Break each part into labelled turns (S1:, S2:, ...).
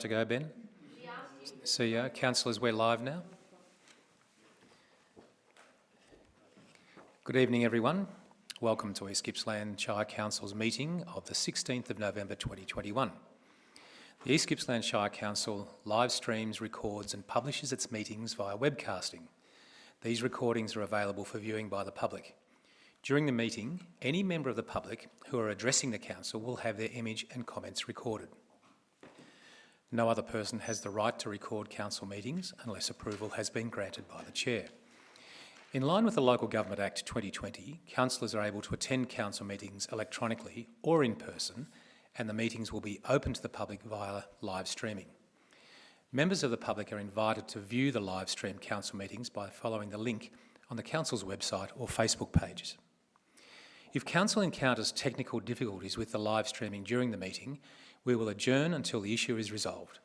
S1: To go, Ben? CEO, Councillors, we're live now. Good evening, everyone. Welcome to East Gippsland Shire Council's meeting of the 16th of November 2021. The East Gippsland Shire Council live streams, records and publishes its meetings via webcasting. These recordings are available for viewing by the public. During the meeting, any member of the public who are addressing the Council will have their image and comments recorded. No other person has the right to record council meetings unless approval has been granted by the Chair. In line with the Local Government Act 2020, councillors are able to attend council meetings electronically or in person, and the meetings will be open to the public via live streaming. Members of the public are invited to view the live stream council meetings by following the link on the council's website or Facebook pages. If council encounters technical difficulties with the live streaming during the meeting, we will adjourn until the issue is resolved.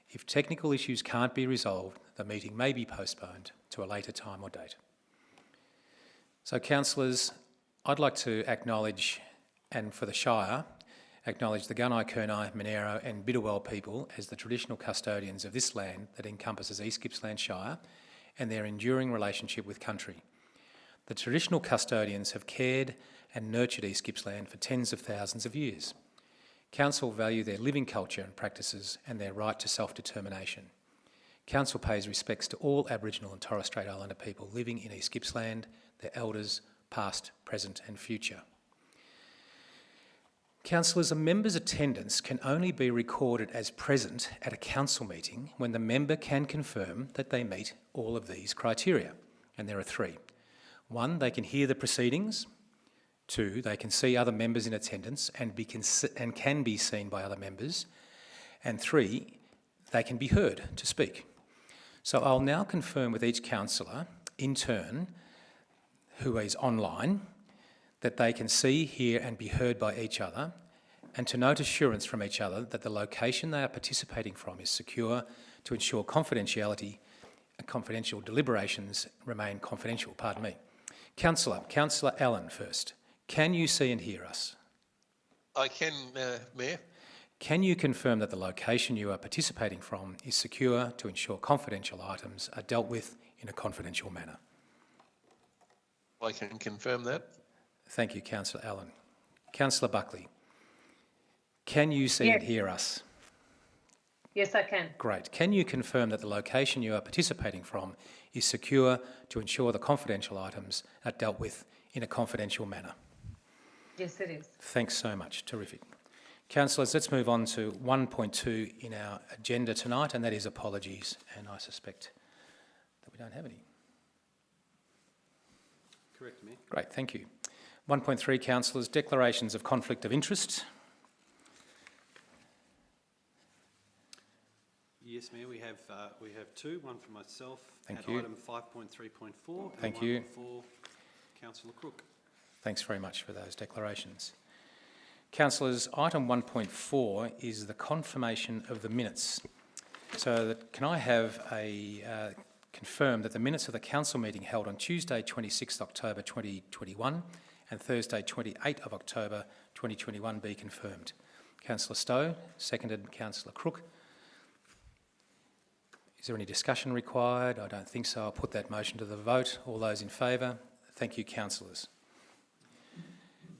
S1: If technical issues can't be resolved, the meeting may be postponed to a later time or date. So, councillors, I'd like to acknowledge, and for the Shire, acknowledge the Gunai, Kurnai, Monero and Bidawal people as the traditional custodians of this land that encompasses East Gippsland Shire and their enduring relationship with country. The traditional custodians have cared and nurtured East Gippsland for tens of thousands of years. Council value their living culture and practices and their right to self-determination. Council pays respects to all Aboriginal and Torres Strait Islander people living in East Gippsland, their elders, past, present and future. Councillors, a member's attendance can only be recorded as present at a council meeting when the member can confirm that they meet all of these criteria, and there are three. 1, they can hear the proceedings. 2, they can see other members in attendance and can be seen by other members. And 3, they can be heard to speak. So I'll now confirm with each councillor in turn who is online that they can see, hear and be heard by each other, and to note assurance from each other that the location they are participating from is secure to ensure confidentiality and confidential deliberations remain confidential. Councillor Allen first. Can you see and hear us?
S2: I can, Mayor.
S1: Can you confirm that the location you are participating from is secure to ensure confidential items are dealt with in a confidential manner?
S2: I can confirm that.
S1: Thank you, Councillor Allen. Councillor Buckley, can you see and hear us?
S3: Yes, I can.
S1: Great. Can you confirm that the location you are participating from is secure to ensure the confidential items are dealt with in a confidential manner?
S3: Yes, it is.
S1: Thanks so much. Terrific. Councillors, let's move on to 1.2 in our agenda tonight, and that is apologies, and I suspect that we don't have any.
S4: Correct, Mayor.
S1: Great, thank you. 1.3, councillors, declarations of conflict of interest.
S4: Yes, Mayor, we have two, one for myself
S1: Thank
S4: at
S1: you.
S4: item 5.3.4
S1: Thank
S4: and
S1: you.
S4: one for Councillor Crook.
S1: Thanks very much for those declarations. Councillors, item 1.4 is the confirmation of the minutes. So can I have confirm that the minutes of the council meeting held on Tuesday 26th October 2021 and Thursday 28th of October 2021 be confirmed? Councillor Stowe, seconded Councillor Crook. Is there any discussion required? I don't think so. I'll put that motion to the vote. All those in favour? Thank you, councillors.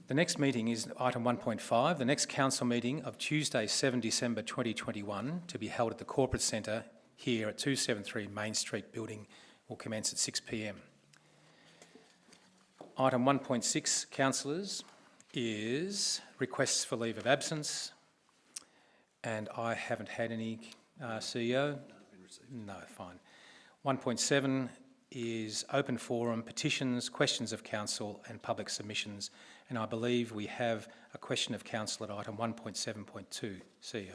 S1: The next meeting is item 1.5, the next council meeting of Tuesday 7 December 2021 to be held at the Corporate Centre here at 273 Main Street building will commence at 6 p.m. Item 1.6, councillors, is requests for leave of absence, and I haven't had any, CEO. No, fine. 1.7 is open forum, petitions, questions of council and public submissions, and I believe we have a question of council at item 1.7.2, CEO.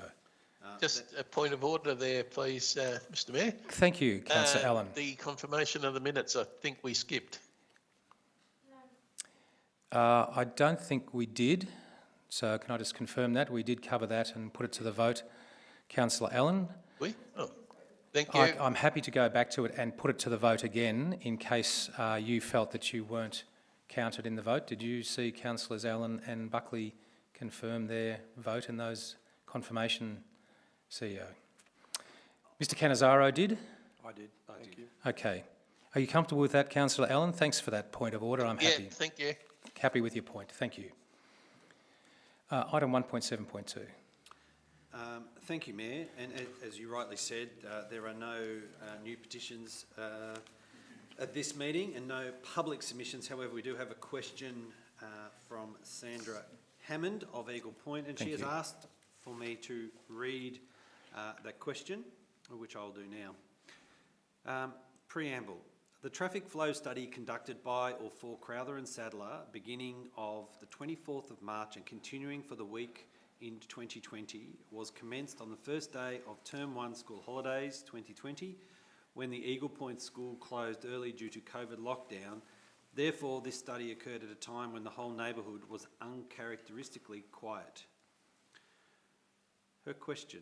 S2: Just a point of order there, please, Mr Mayor.
S1: Thank you, Councillor Allen.
S2: The confirmation of the minutes, I think we skipped.
S1: I don't think we did, so can I just confirm that? We did cover that and put it to the vote. Councillor Allen?
S2: We? Oh, thank you.
S1: I'm happy to go back to it and put it to the vote again in case you felt that you weren't counted in the vote. Did you see Councillors Allen and Buckley confirm their vote in those confirmation, CEO? Mr Cannizzaro did?
S4: I did. Thank you.
S1: Okay. Are you comfortable with that, Councillor Allen? Thanks for that point of order. I'm happy.
S2: Yeah, thank you.
S1: Happy with your point. Thank you. Item 1.7.2.
S4: Thank you, Mayor. And as you rightly said, there are no new petitions at this meeting and no public submissions. However, we do have a question from Sandra Hammond of Eagle Point, and she has asked for me to read that question, which I'll do now. Preamble. The traffic flow study conducted by or for Crowther and Sadler beginning of the 24th of March and continuing for the week into 2020 was commenced on the first day of Term 1 school holidays 2020 when the Eagle Point school closed early due to COVID lockdown. Therefore, this study occurred at a time when the whole neighbourhood was uncharacteristically quiet. Her question.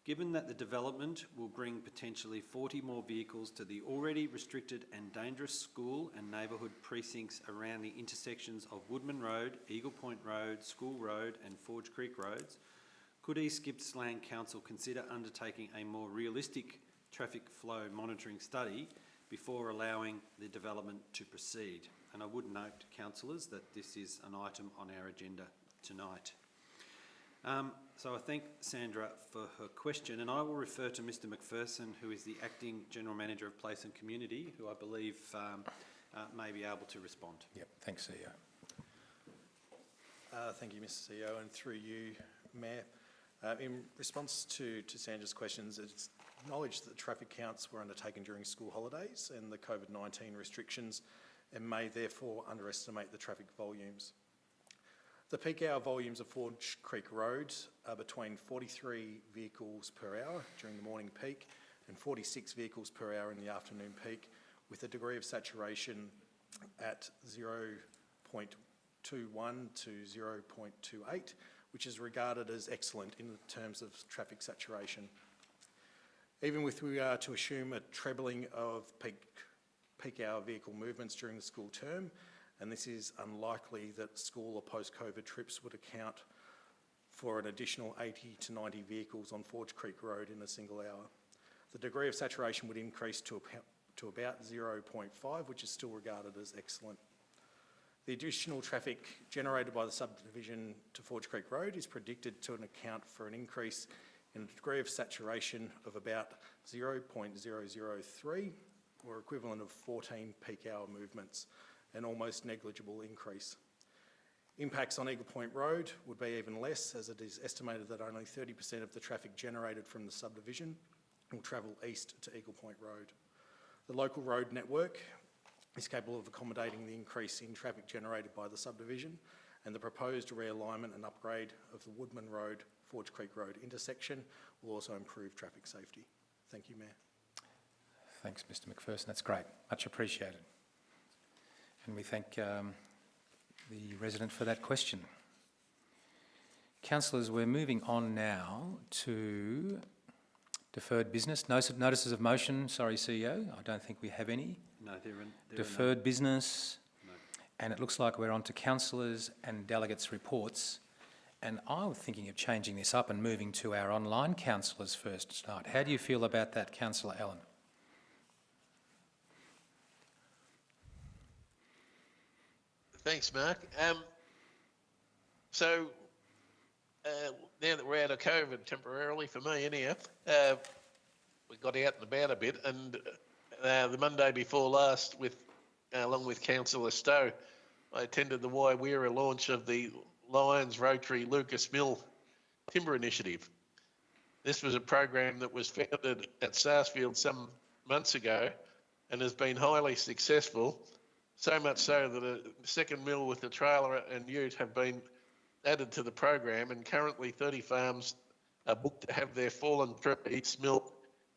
S4: Given that the development will bring potentially 40 more vehicles to the already restricted and dangerous school and neighbourhood precincts around the intersections of Woodman Road, Eagle Point Road, School Road and Forge Creek Roads, could East Gippsland Council consider undertaking a more realistic traffic flow monitoring study before allowing the development to proceed? And I would note, councillors, that this is an item on our agenda tonight. So I thank Sandra for her question, and I will refer to Mr McPherson, who is the Acting General Manager of Place and Community, who I believe may be able to respond.
S1: Yep, thanks, CEO.
S5: Thank you, Mr CEO, and through you, Mayor. In response to Sandra's questions, it's acknowledged that traffic counts were undertaken during school holidays and the COVID-19 restrictions and may therefore underestimate the traffic volumes. The peak hour volumes of Forge Creek Road are between 43 vehicles per hour during the morning peak and 46 vehicles per hour in the afternoon peak, with a degree of saturation at 0.21 to 0.28, which is regarded as excellent in terms of traffic saturation. Even if we are to assume a trebling of peak hour vehicle movements during the school term, and this is unlikely that school or post-COVID trips would account for an additional 80 to 90 vehicles on Forge Creek Road in a single hour. The degree of saturation would increase to about 0.5, which is still regarded as excellent. The additional traffic generated by the subdivision to Forge Creek Road is predicted to account for an increase in a degree of saturation of about 0.003, or equivalent of 14 peak hour movements, an almost negligible increase. Impacts on Eagle Point Road would be even less, as it is estimated that only 30% of the traffic generated from the subdivision will travel east to Eagle Point Road. The local road network is capable of accommodating the increase in traffic generated by the subdivision, and the proposed realignment and upgrade of the Woodman Road, Forge Creek Road intersection will also improve traffic safety. Thank you, Mayor.
S1: Thanks, Mr McPherson. That's great. Much appreciated. And we thank the resident for that question. Councillors, we're moving on now to deferred business. Notices of motion, sorry, CEO, I don't think we have any.
S4: No, there
S1: Deferred business.
S4: No.
S1: And it looks like we're on to councillors and delegates' reports. And I was thinking of changing this up and moving to our online councillors first tonight. How do you feel about that, Councillor Allen?
S2: Thanks, Mark. So now that we're out of COVID temporarily, for me anyhow, we got out and about a bit, and the Monday before last, along with Councillor Stowe, I attended the Waiwera launch of the Lions Rotary Lucas Mill Timber Initiative. This was a program that was founded at Sarsfield some months ago and has been highly successful, so much so that a second mill with a trailer and ute have been added to the program, and currently 30 farms are booked to have their fallen trees milled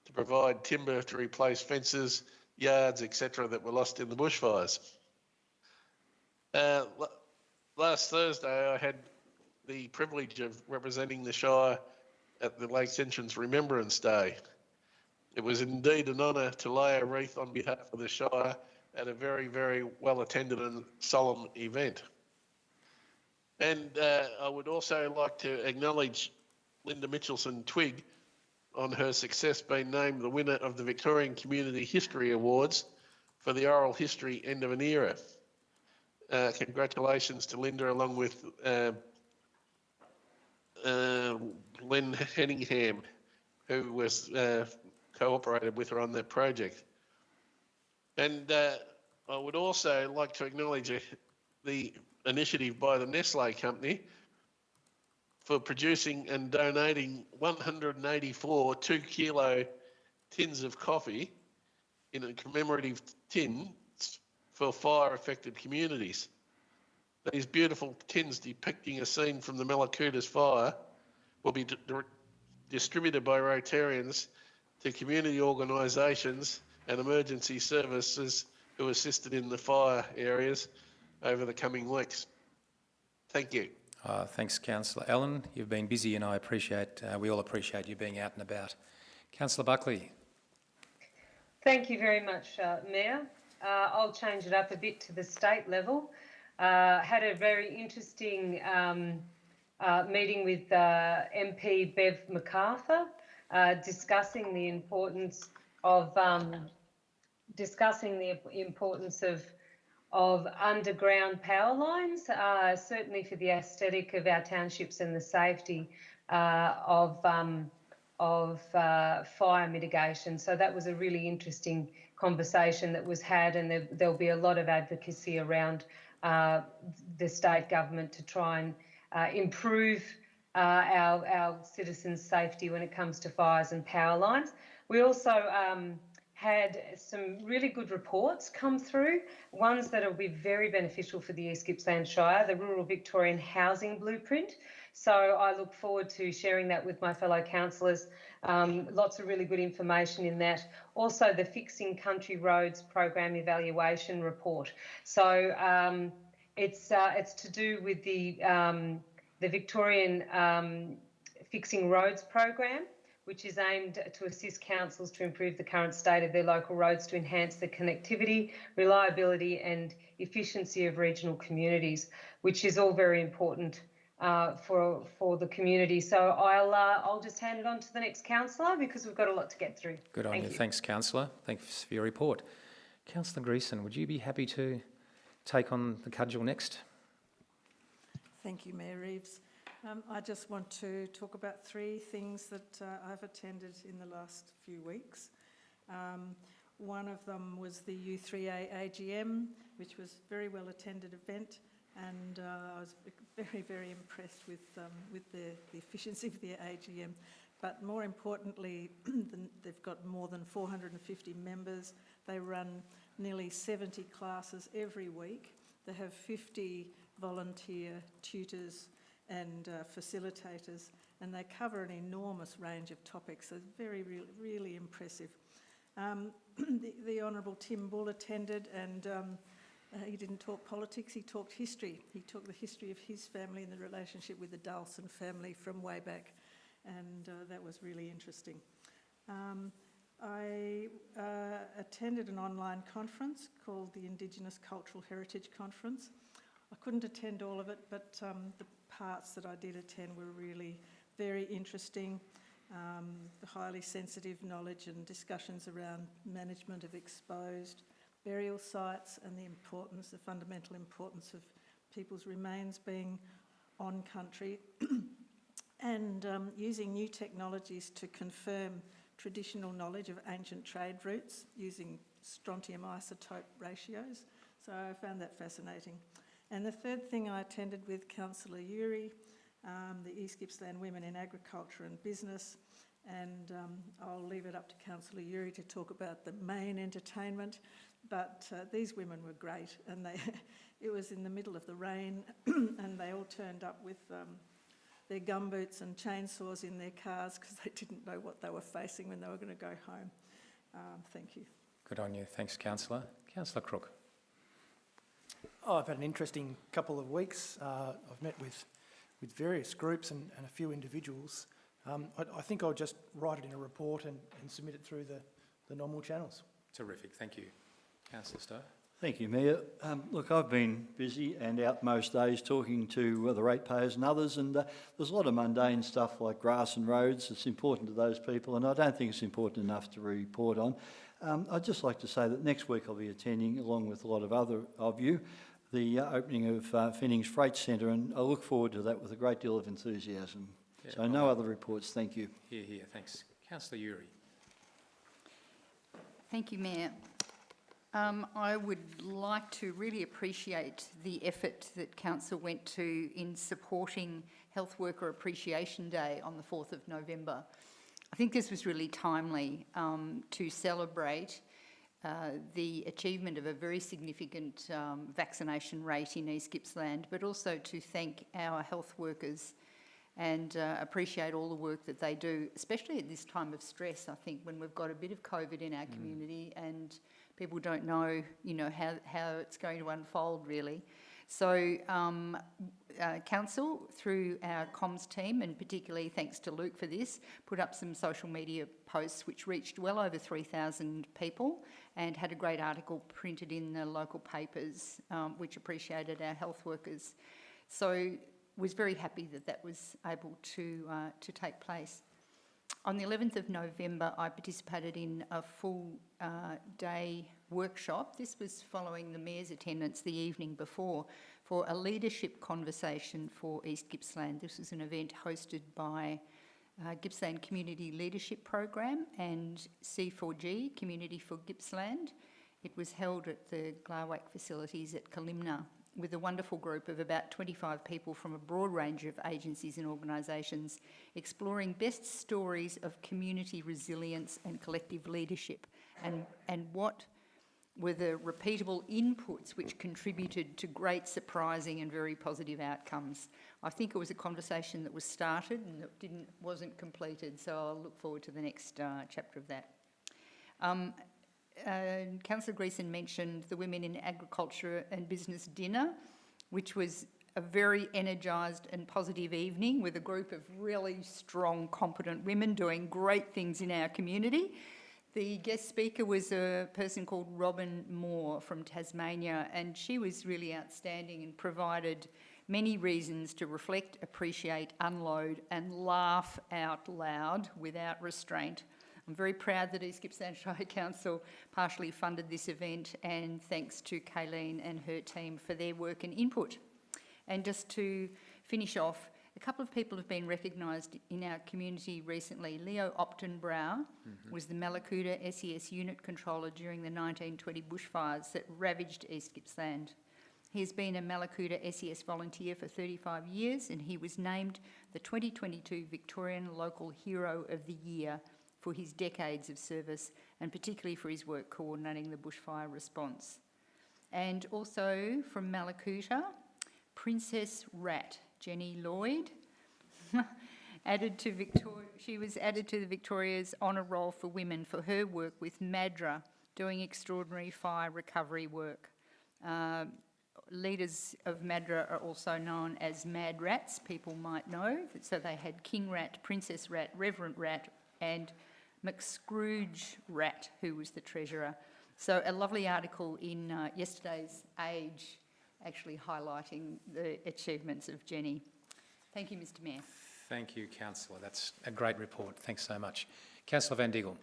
S2: to provide timber to replace fences, yards, etc. that were lost in the bushfires. Last Thursday, I had the privilege of representing the Shire at the Lakes Entrance Remembrance Day. It was indeed an honour to lay a wreath on behalf of the Shire at a very, very well-attended and solemn event. And I would also like to acknowledge Linda Mitchelson-Twigg, on her success, been named the winner of the Victorian Community History Awards for the Oral History End of an Era. Congratulations to Linda, along with Len Henningham, who was cooperated with her on that project. And I would also like to acknowledge the initiative by the Nestle company for producing and donating 184 2-kilo tins of coffee in a commemorative tin for fire-affected communities. These beautiful tins depicting a scene from the Malakutas fire will be distributed by Rotarians to community organisations and emergency services who assisted in the fire areas over the coming weeks. Thank you.
S1: Thanks, Councillor Allen. You've been busy and we all appreciate you being out and about. Councillor Buckley.
S3: Thank you very much, Mayor. I'll change it up a bit to the state level. Had a very interesting meeting with MP Bev MacArthur, discussing the importance of underground power lines, certainly for the aesthetic of our townships and the safety of fire mitigation. So that was a really interesting conversation that was had, and there'll be a lot of advocacy around the state government to try and improve our citizens' safety when it comes to fires and power lines. We also had some really good reports come through, ones that will be very beneficial for the East Gippsland Shire, the Rural Victorian Housing Blueprint. So I look forward to sharing that with my fellow councillors. Lots of really good information in that. Also, the Fixing Country Roads Program Evaluation Report. So it's to do with the Victorian Fixing Roads Program, which is aimed to assist councils to improve the current state of their local roads to enhance the connectivity, reliability and efficiency of regional communities, which is all very important for the community. So I'll just hand it on to the next councillor because we've got a lot to get through.
S1: Good on you. Thanks, Councillor. Thanks for your report. Councillor Greason, would you be happy to take on the cudgel next?
S6: Thank you, Mayor Reeves. I just want to talk about three things that I've attended in the last few weeks. One of them was the U3A AGM, which was a very well attended event, and I was very, very impressed with the efficiency of the AGM. But more importantly, they've got more than 450 members. They run nearly 70 classes every week. They have 50 volunteer tutors and facilitators, and they cover an enormous range of topics. So very, really impressive. The Honourable Tim Bull attended, and he didn't talk politics, he talked history. He talked the history of his family and the relationship with the Dulson family from way back, and that was really interesting. I attended an online conference called the Indigenous Cultural Heritage Conference. I couldn't attend all of it, but the parts that I did attend were really very interesting. The highly sensitive knowledge and discussions around management of exposed burial sites and the fundamental importance of people's remains being on country and using new technologies to confirm traditional knowledge of ancient trade routes using strontium isotope ratios. So I found that fascinating. And the third thing I attended with Councillor Uri, the East Gippsland Women in Agriculture and Business, and I'll leave it up to Councillor Uri to talk about the main entertainment, but these women were great, and it was in the middle of the rain and they all turned up with their gumboots and chainsaws in their cars because they didn't know what they were facing when they were going to go home. Thank you.
S1: Good on you. Thanks, Councillor. Councillor Crook.
S7: Oh, I've had an interesting couple of weeks. I've met with various groups and a few individuals. I think I'll just write it in a report and submit it through the normal channels.
S1: Terrific. Thank you. Councillor Stowe.
S8: Thank you, Mayor. Look, I've been busy and out most days talking to the ratepayers and others, and there's a lot of mundane stuff like grass and roads. It's important to those people, and I don't think it's important enough to report on. I'd just like to say that next week I'll be attending, along with a lot of other of you, the opening of Finnings Freight Centre, and I look forward to that with a great deal of enthusiasm.
S1: Yeah,
S8: So no other reports, thank you.
S1: Here, thanks. Councillor Uri.
S9: Thank you, Mayor. I would like to really appreciate the effort that Council went to in supporting Health Worker Appreciation Day on the 4th of November. I think this was really timely to celebrate the achievement of a very significant vaccination rate in East Gippsland, but also to thank our health workers and appreciate all the work that they do, especially at this time of stress, I think, when we've got a bit of COVID in our community and people don't know, how it's going to unfold, really. So Council, through our comms team, and particularly thanks to Luke for this, put up some social media posts which reached well over 3,000 people and had a great article printed in the local papers which appreciated our health workers. So was very happy that that was able to take place. On the 11th of November, I participated in a full day workshop. This was following the Mayor's attendance the evening before for a leadership conversation for East Gippsland. This was an event hosted by Gippsland Community Leadership Program and C4G, Community for Gippsland. It was held at the Glarwack facilities at Kalimna with a wonderful group of about 25 people from a broad range of agencies and organisations exploring best stories of community resilience and collective leadership and what were the repeatable inputs which contributed to great, surprising and very positive outcomes. I think it was a conversation that was started and that wasn't completed, so I'll look forward to the next chapter of that. Councillor Greason mentioned the Women in Agriculture and Business dinner, which was a very energised and positive evening with a group of really strong, competent women doing great things in our community. The guest speaker was a person called Robin Moore from Tasmania, and she was really outstanding and provided many reasons to reflect, appreciate, unload and laugh out loud without restraint. I'm very proud that East Gippsland Shire Council partially funded this event, and thanks to Kayleen and her team for their work and input. And just to finish off, a couple of people have been recognised in our community recently. Leo Optenbrow was the Malakuta SES unit controller during the 1920 bushfires that ravaged East Gippsland. He has been a Malakuta SES volunteer for 35 years, and he was named the 2022 Victorian Local Hero of the Year for his decades of service and particularly for his work coordinating the bushfire response. And also from Malakuta, Princess Rat, Jenny Lloyd, she was added to the Victoria's Honour Roll for Women for her work with MADRA, doing extraordinary fire recovery work. Leaders of MADRA are also known as Mad Rats, people might know. So they had King Rat, Princess Rat, Reverend Rat and McScrooge Rat, who was the treasurer. So a lovely article in yesterday's Age actually highlighting the achievements of Jenny. Thank you, Mr Mayor.
S1: Thank you, Councillor. That's a great report. Thanks so much. Councillor Van Diegel.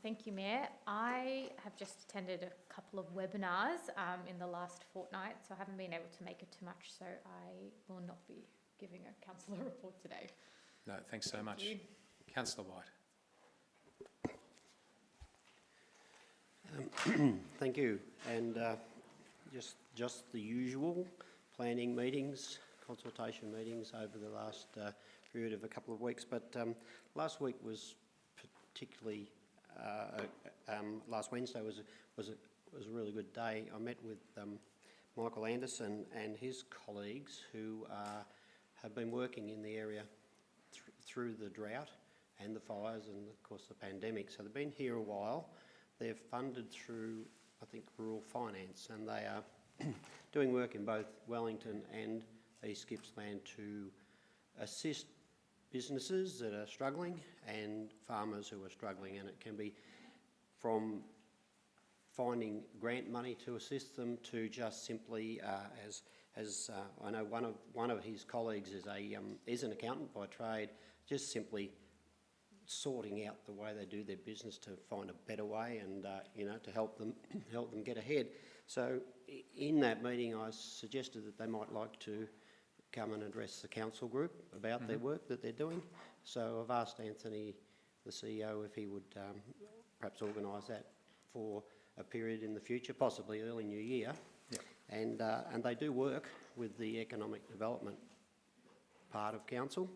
S10: Thank you, Mayor. I have just attended a couple of webinars in the last fortnight, so I haven't been able to make it too much, so I will not be giving a councillor report today.
S1: No, thanks so much. Councillor White.
S11: Thank you. And just the usual planning meetings, consultation meetings over the last period of a couple of weeks. But last week was particularly last Wednesday was a really good day. I met with Michael Anderson and his colleagues who have been working in the area through the drought and the fires and of course the pandemic. So they've been here a while. They're funded through, I think, rural finance, and they are doing work in both Wellington and East Gippsland to assist businesses that are struggling and farmers who are struggling, and it can be from finding grant money to assist them, to just simply, as I know one of his colleagues is an accountant by trade, just simply sorting out the way they do their business to find a better way and to help them get ahead. So in that meeting, I suggested that they might like to come and address the council group about their work that they're doing. So I've asked Anthony, the CEO, if he would perhaps organise that for a period in the future, possibly early new year.
S1: Yep.
S11: And they do work with the economic development part of council,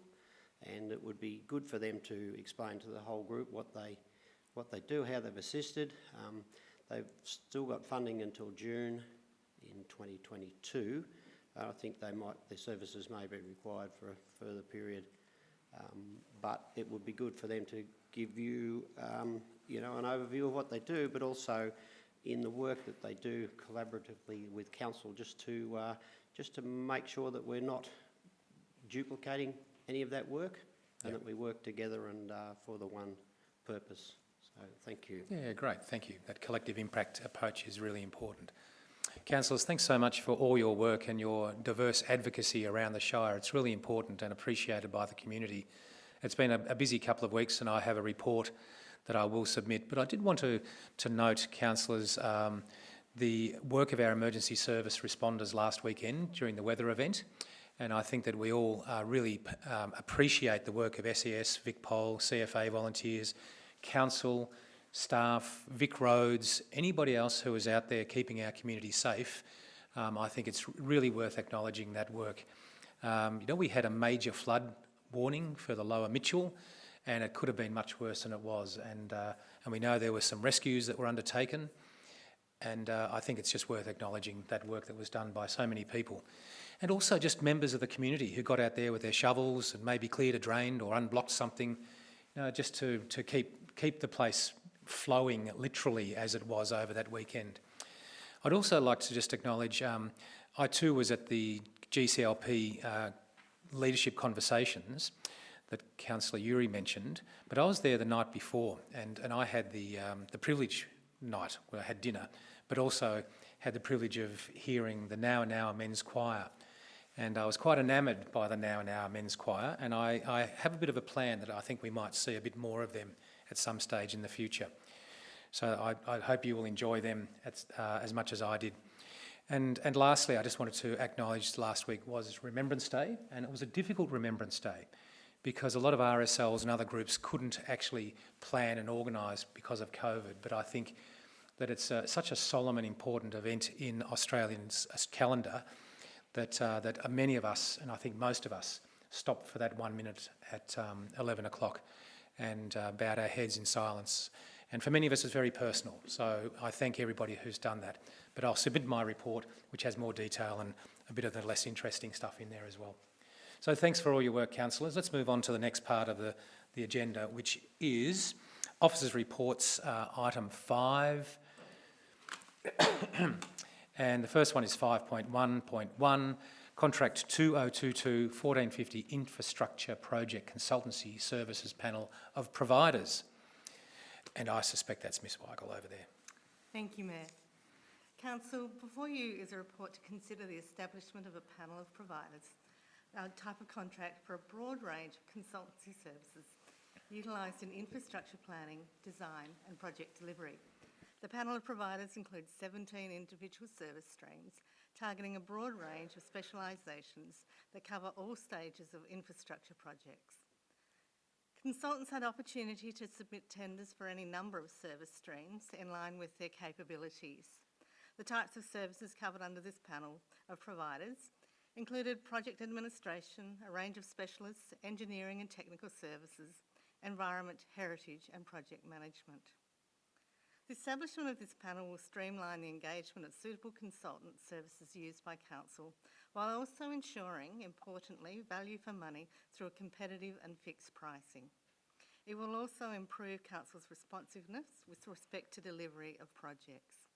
S11: and it would be good for them to explain to the whole group what they do, how they've assisted. They've still got funding until June in 2022. I think their services may be required for a further period, but it would be good for them to give you, an overview of what they do, but also in the work that they do collaboratively with council, just to make sure that we're not duplicating any of that work, and that we work together and for the one purpose. So thank you.
S1: Yeah, great, thank you. That collective impact approach is really important. Councillors, thanks so much for all your work and your diverse advocacy around the Shire. It's really important and appreciated by the community. It's been a busy couple of weeks and I have a report that I will submit, but I did want to note, councillors, the work of our emergency service responders last weekend during the weather event. And I think that we all really appreciate the work of SES, VicPol, CFA volunteers, council, staff, Vic Roads, anybody else who is out there keeping our community safe. I think it's really worth acknowledging that work. We had a major flood warning for the Lower Mitchell, and it could have been much worse than it was. And we know there were some rescues that were undertaken, and I think it's just worth acknowledging that work that was done by so many people. And also just members of the community who got out there with their shovels and maybe cleared a drain or unblocked something, just to keep the place flowing literally as it was over that weekend. I'd also like to just acknowledge, I too was at the GCLP leadership conversations that Councillor Uri mentioned, but I was there the night before and I had the privilege night where I had dinner, but also had the privilege of hearing the Now and Hour Men's Choir. And I was quite enamoured by the Now and Hour Men's Choir, and I have a bit of a plan that I think we might see a bit more of them at some stage in the future. So I hope you will enjoy them as much as I did. And lastly, I just wanted to acknowledge last week was Remembrance Day, and it was a difficult Remembrance Day because a lot of RSLs and other groups couldn't actually plan and organise because of COVID. But I think that it's such a solemn and important event in Australians' calendar that many of us, and I think most of us, stopped for that 1 minute at 11 o'clock and bowed our heads in silence. And for many of us, it's very personal. So I thank everybody who's done that. But I'll submit my report, which has more detail and a bit of the less interesting stuff in there as well. So thanks for all your work, councillors. Let's move on to the next part of the agenda, which is Officers' Reports, item 5. And the first one is 5.1.1, Contract 2022-1450 Infrastructure Project Consultancy Services Panel of Providers. And I suspect that's Miss Weigel over there.
S12: Thank you, Mayor. Council, before you is a report to consider the establishment of a panel of providers, a type of contract for a broad range of consultancy services utilised in infrastructure planning, design and project delivery. The panel of providers includes 17 individual service streams targeting a broad range of specialisations that cover all stages of infrastructure projects. Consultants had opportunity to submit tenders for any number of service streams in line with their capabilities. The types of services covered under this panel of providers included project administration, a range of specialists, engineering and technical services, environment, heritage and project management. The establishment of this panel will streamline the engagement of suitable consultant services used by Council, while also ensuring, importantly, value for money through a competitive and fixed pricing. It will also improve Council's responsiveness with respect to delivery of projects.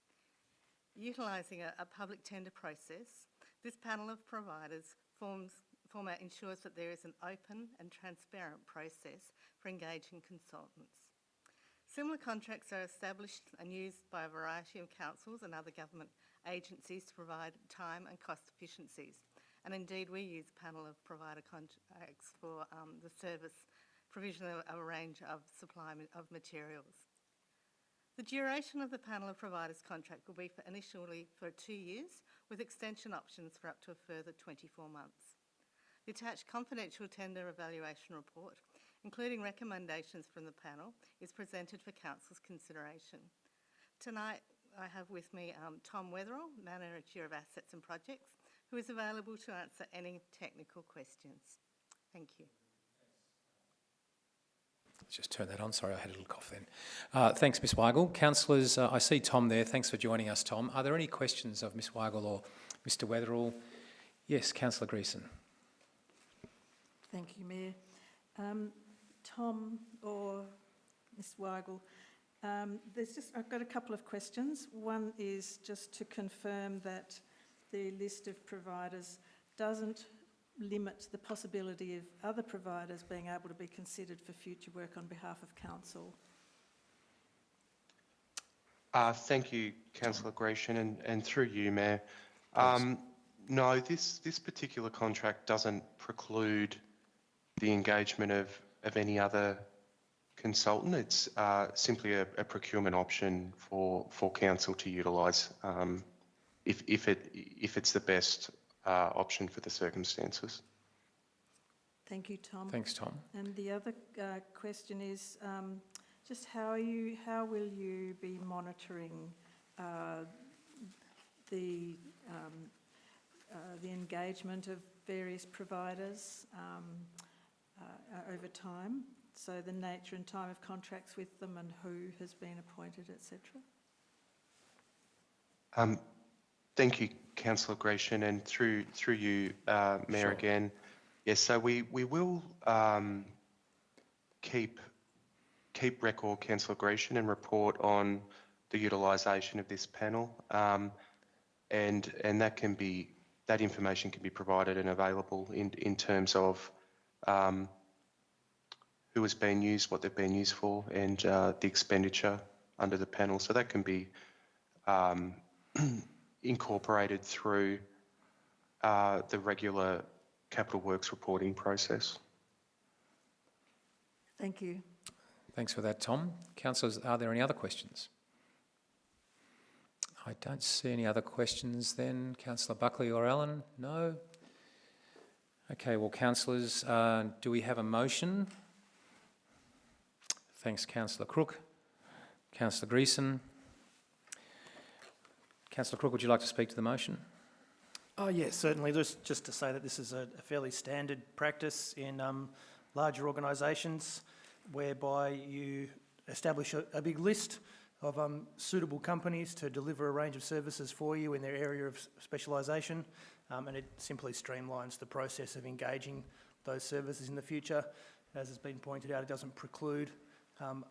S12: Utilising a public tender process, this panel of providers format ensures that there is an open and transparent process for engaging consultants. Similar contracts are established and used by a variety of councils and other government agencies to provide time and cost efficiencies. And indeed, we use a panel of provider contracts for the service provision of a range of supply of materials. The duration of the panel of providers contract will be initially for 2 years, with extension options for up to a further 24 months. The attached confidential tender evaluation report, including recommendations from the panel, is presented for Council's consideration. Tonight, I have with me Tom Wetherell, Manager of Assets and Projects, who is available to answer any technical questions. Thank you.
S1: Let's just turn that on. Sorry, I had a little cough then. Thanks, Ms Weigel. Councillors, I see Tom there. Thanks for joining us, Tom. Are there any questions of Ms Weigel or Mr Wetherell? Yes, Councillor Greason.
S6: Thank you, Mayor. Tom or Ms Weigel, I've got a couple of questions. One is just to confirm that the list of providers doesn't limit the possibility of other providers being able to be considered for future work on behalf of Council.
S13: Thank you, Councillor Grecian, and through you, Mayor. No, this particular contract doesn't preclude the engagement of any other consultant. It's simply a procurement option for Council to utilise if it's the best option for the circumstances.
S6: Thank you, Tom.
S1: Thanks, Tom.
S6: And the other question is just how will you be monitoring the engagement of various providers over time? So the nature and time of contracts with them and who has been appointed, etc.
S13: Thank you, Councillor Grecian, and through you, Mayor,
S1: Sure.
S13: again. Yes, so we will keep record, Councillor Grecian, and report on the utilisation of this panel, and that information can be provided and available in terms of who has been used, what they've been used for, and the expenditure under the panel. So that can be incorporated through the regular capital works reporting process.
S6: Thank you.
S1: Thanks for that, Tom. Councillors, are there any other questions? I don't see any other questions then. Councillor Buckley or Allen? No? Okay, well, councillors, do we have a motion? Thanks, Councillor Crook. Councillor Greason. Councillor Crook, would you like to speak to the motion?
S7: Oh yes, certainly. Just to say that this is a fairly standard practice in larger organisations whereby you establish a big list of suitable companies to deliver a range of services for you in their area of specialisation, and it simply streamlines the process of engaging those services in the future. As has been pointed out, it doesn't preclude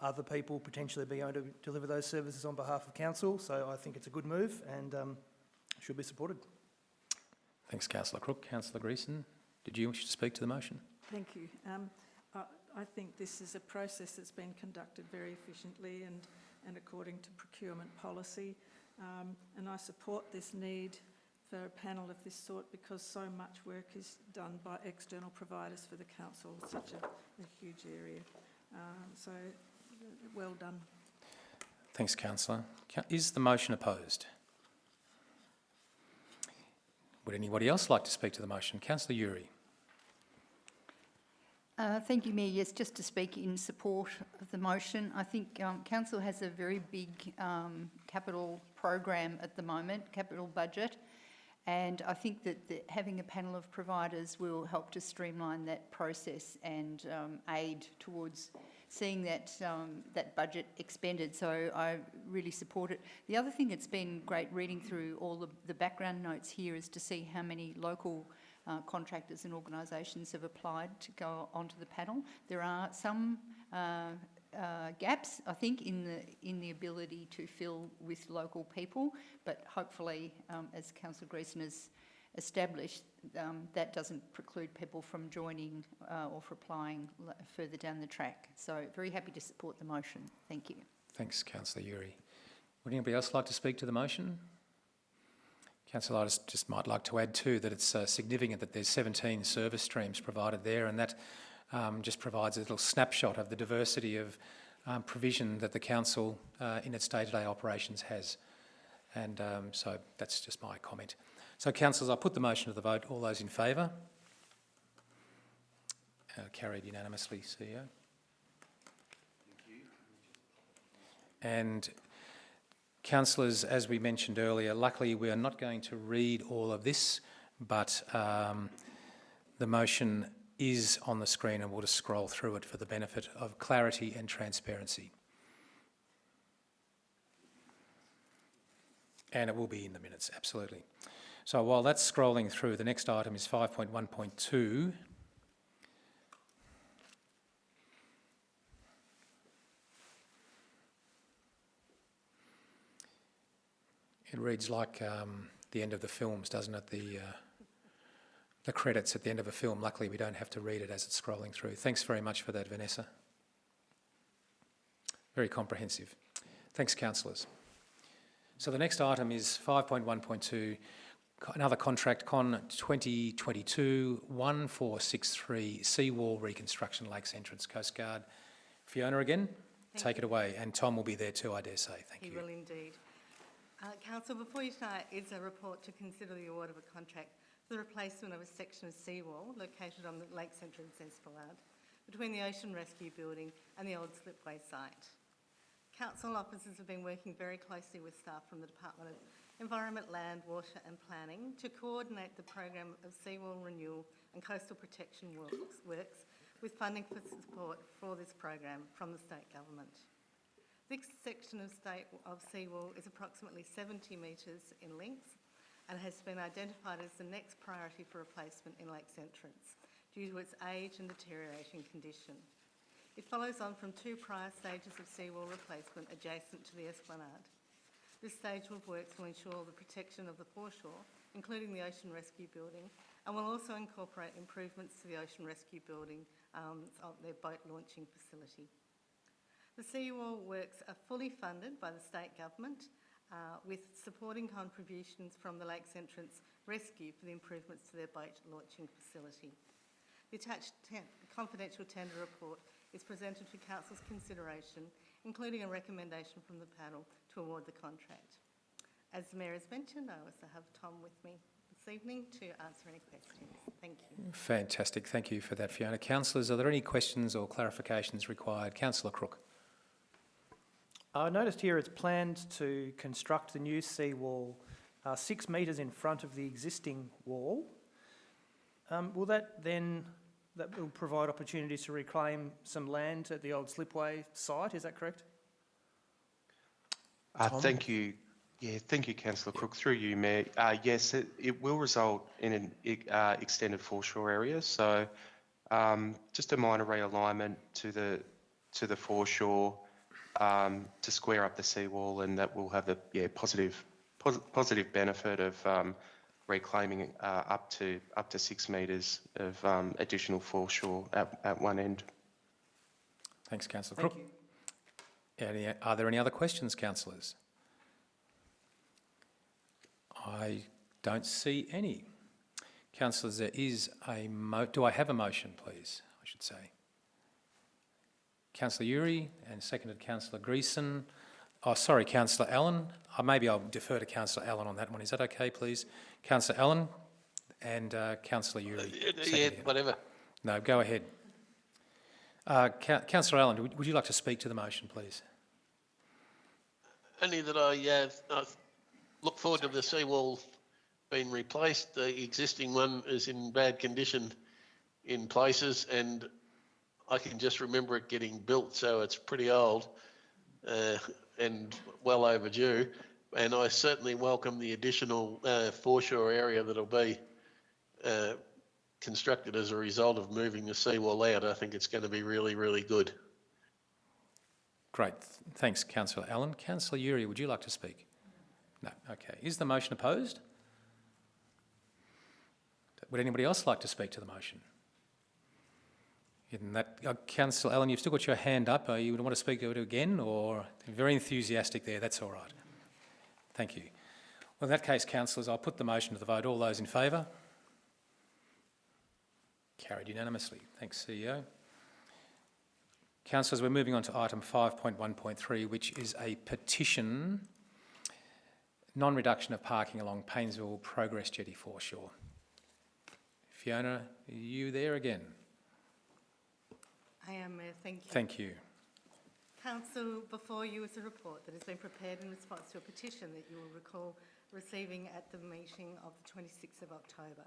S7: other people potentially being able to deliver those services on behalf of Council, so I think it's a good move and should be supported.
S1: Thanks, Councillor Crook. Councillor Greason, did you wish to speak to the motion?
S6: Thank you. I think this is a process that's been conducted very efficiently and according to procurement policy, and I support this need for a panel of this sort because so much work is done by external providers for the Council, such a huge area. So, well done.
S1: Thanks, Councillor. Is the motion opposed? Would anybody else like to speak to the motion? Councillor Uri.
S9: Thank you, Mayor. Yes, just to speak in support of the motion, I think Council has a very big capital program at the moment, capital budget, and I think that having a panel of providers will help to streamline that process and aid towards seeing that budget expended. So I really support it. The other thing that's been great reading through all the background notes here is to see how many local contractors and organisations have applied to go onto the panel. There are some gaps, I think, in the ability to fill with local people, but hopefully, as Councillor Greason has established, that doesn't preclude people from joining or for applying further down the track. So very happy to support the motion. Thank you.
S1: Thanks, Councillor Uri. Would anybody else like to speak to the motion? Councillor, I just might like to add too that it's significant that there's 17 service streams provided there, and that just provides a little snapshot of the diversity of provision that the council in its day-to-day operations has. And so that's just my comment. So, councillors, I'll put the motion to the vote. All those in favour? Carried unanimously, CEO. And councillors, as we mentioned earlier, luckily we are not going to read all of this, but the motion is on the screen and we'll just scroll through it for the benefit of clarity and transparency. And it will be in the minutes, absolutely. So while that's scrolling through, the next item is 5.1.2. It reads like the end of the films, doesn't it? The credits at the end of a film. Luckily, we don't have to read it as it's scrolling through. Thanks very much for that, Vanessa. Very comprehensive. Thanks, councillors. So the next item is 5.1.2, another contract, Con 2022-1463, seawall reconstruction, Lakes Entrance, Coast Guard. Fiona again, take it away. And Tom will be there too, I dare say. Thank you.
S12: He will indeed. Council, before you tonight is a report to consider the award of a contract for the replacement of a section of seawall located on the Lakes Entrance Esplanade between the Ocean Rescue Building and the old slipway site. Council officers have been working very closely with staff from the Department of Environment, Land, Water and Planning to coordinate the program of seawall renewal and coastal protection works with funding for support for this program from the state government. This section of seawall is approximately 70 metres in length and has been identified as the next priority for replacement in Lakes Entrance due to its age and deteriorating condition. It follows on from two prior stages of seawall replacement adjacent to the esplanade. This stage of works will ensure the protection of the foreshore, including the Ocean Rescue Building, and will also incorporate improvements to the Ocean Rescue Building, their boat launching facility. The seawall works are fully funded by the state government with supporting contributions from the Lakes Entrance Rescue for the improvements to their boat launching facility. The attached confidential tender report is presented for Council's consideration, including a recommendation from the panel to award the contract. As the Mayor has mentioned, I also have Tom with me this evening to answer any questions. Thank you.
S1: Fantastic. Thank you for that, Fiona. Councillors, are there any questions or clarifications required? Councillor Crook.
S7: I noticed here it's planned to construct the new seawall 6 metres in front of the existing wall. Will that will provide opportunities to reclaim some land at the old slipway site, is that correct?
S13: Thank you. Yeah, thank you, Councillor Crook. Through you, Mayor. Yes, it will result in an extended foreshore area. So just a minor realignment to the foreshore to square up the seawall, and that will have the positive benefit of reclaiming up to 6 metres of additional foreshore at one end.
S1: Thanks, Councillor Crook. Are there any other questions, councillors? I don't see any. Councillors, there is do I have a motion, please? I should say. Councillor Uri and seconded Councillor Greason. Oh, sorry, Councillor Allen. Maybe I'll defer to Councillor Allen on that one. Is that okay, please? Councillor Allen and Councillor Uri.
S2: Yeah, whatever.
S1: No, go ahead. Councillor Allen, would you like to speak to the motion, please?
S2: Only that I look forward to the seawall being replaced. The existing one is in bad condition in places, and I can just remember it getting built, so it's pretty old and well overdue. And I certainly welcome the additional foreshore area that'll be constructed as a result of moving the seawall out. I think it's going to be really, really good.
S1: Great. Thanks, Councillor Allen. Councillor Uri, would you like to speak? No. Okay. Is the motion opposed? Would anybody else like to speak to the motion? In that, Councillor Allen, you've still got your hand up. You want to speak to it again, or very enthusiastic there? That's all right. Thank you. Well, in that case, councillors, I'll put the motion to the vote. All those in favour? Carried unanimously. Thanks, CEO. Councillors, we're moving on to item 5.1.3, which is a petition, non-reduction of parking along Paynesville Progress Jetty foreshore. Fiona, are you there again?
S12: I am, Mayor, thank you.
S1: Thank you.
S12: Council, before you is a report that has been prepared in response to a petition that you will recall receiving at the meeting of the 26th of October.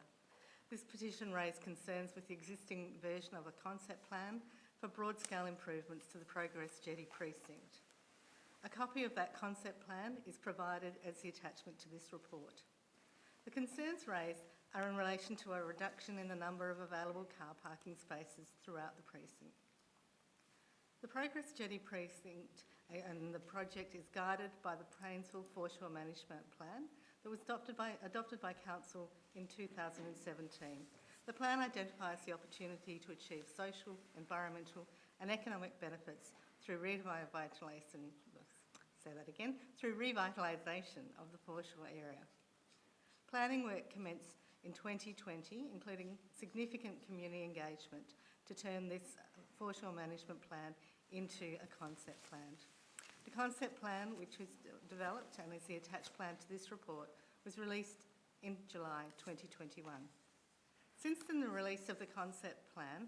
S12: This petition raised concerns with the existing version of a concept plan for broad-scale improvements to the Progress Jetty precinct. A copy of that concept plan is provided as the attachment to this report. The concerns raised are in relation to a reduction in the number of available car parking spaces throughout the precinct. The Progress Jetty precinct and the project is guided by the Paynesville Foreshore Management Plan that was adopted by Council in 2017. The plan identifies the opportunity to achieve social, environmental and economic benefits through revitalisation of the foreshore area. Planning work commenced in 2020, including significant community engagement to turn this foreshore management plan into a concept plan. The concept plan, which was developed and is the attached plan to this report, was released in July 2021. Since the release of the concept plan,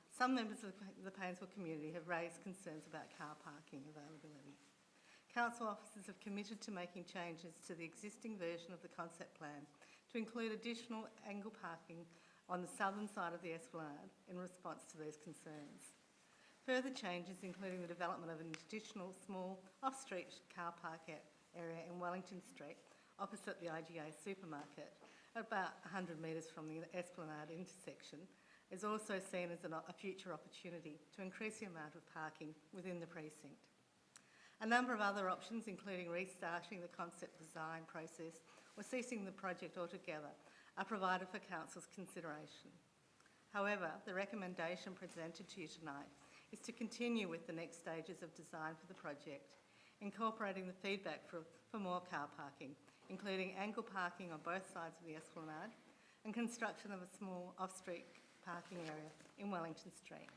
S12: some members of the Paynesville community have raised concerns about car parking availability. Council officers have committed to making changes to the existing version of the concept plan to include additional angle parking on the southern side of the Esplanade in response to these concerns. Further changes, including the development of an additional small off-street car park area in Wellington Street, opposite the IGA supermarket, about 100 metres from the Esplanade intersection, is also seen as a future opportunity to increase the amount of parking within the precinct. A number of other options, including restarting the concept design process or ceasing the project altogether, are provided for Council's consideration. However, the recommendation presented to you tonight is to continue with the next stages of design for the project, incorporating the feedback for more car parking, including angle parking on both sides of the Esplanade and construction of a small off-street parking area in Wellington Street.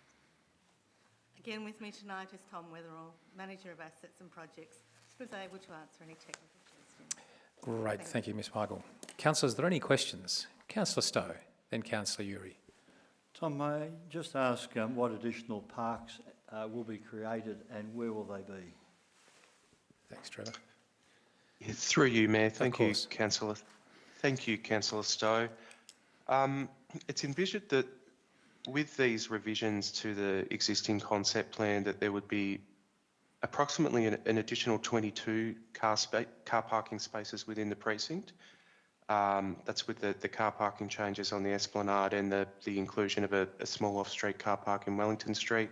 S12: Again with me tonight is Tom Weatherall, Manager of Assets and Projects, who is able to answer any technical questions.
S1: Great, thank you, Ms Michael. Councillors, are there any questions? Councillor Stowe, then Councillor Uri.
S8: Tom, may I just ask what additional parks will be created and where will they be?
S1: Thanks, Trevor.
S13: Yeah, through you, Mayor. Thank you,
S1: course.
S13: Councillor. Thank you, Councillor Stowe. It's envisioned that with these revisions to the existing concept plan that there would be approximately an additional 22 car parking spaces within the precinct. That's with the car parking changes on the Esplanade and the inclusion of a small off-street car park in Wellington Street.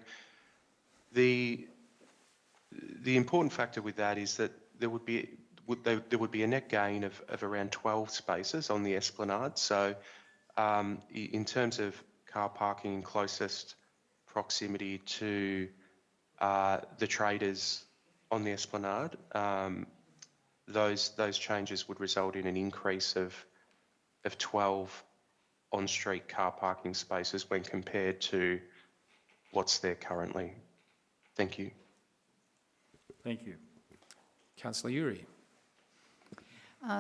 S13: The important factor with that is that there would be a net gain of around 12 spaces on the Esplanade. So in terms of car parking in closest proximity to the traders on the Esplanade, those changes would result in an increase of 12 on-street car parking spaces when compared to what's there currently. Thank you.
S8: Thank you.
S1: Councillor Uri.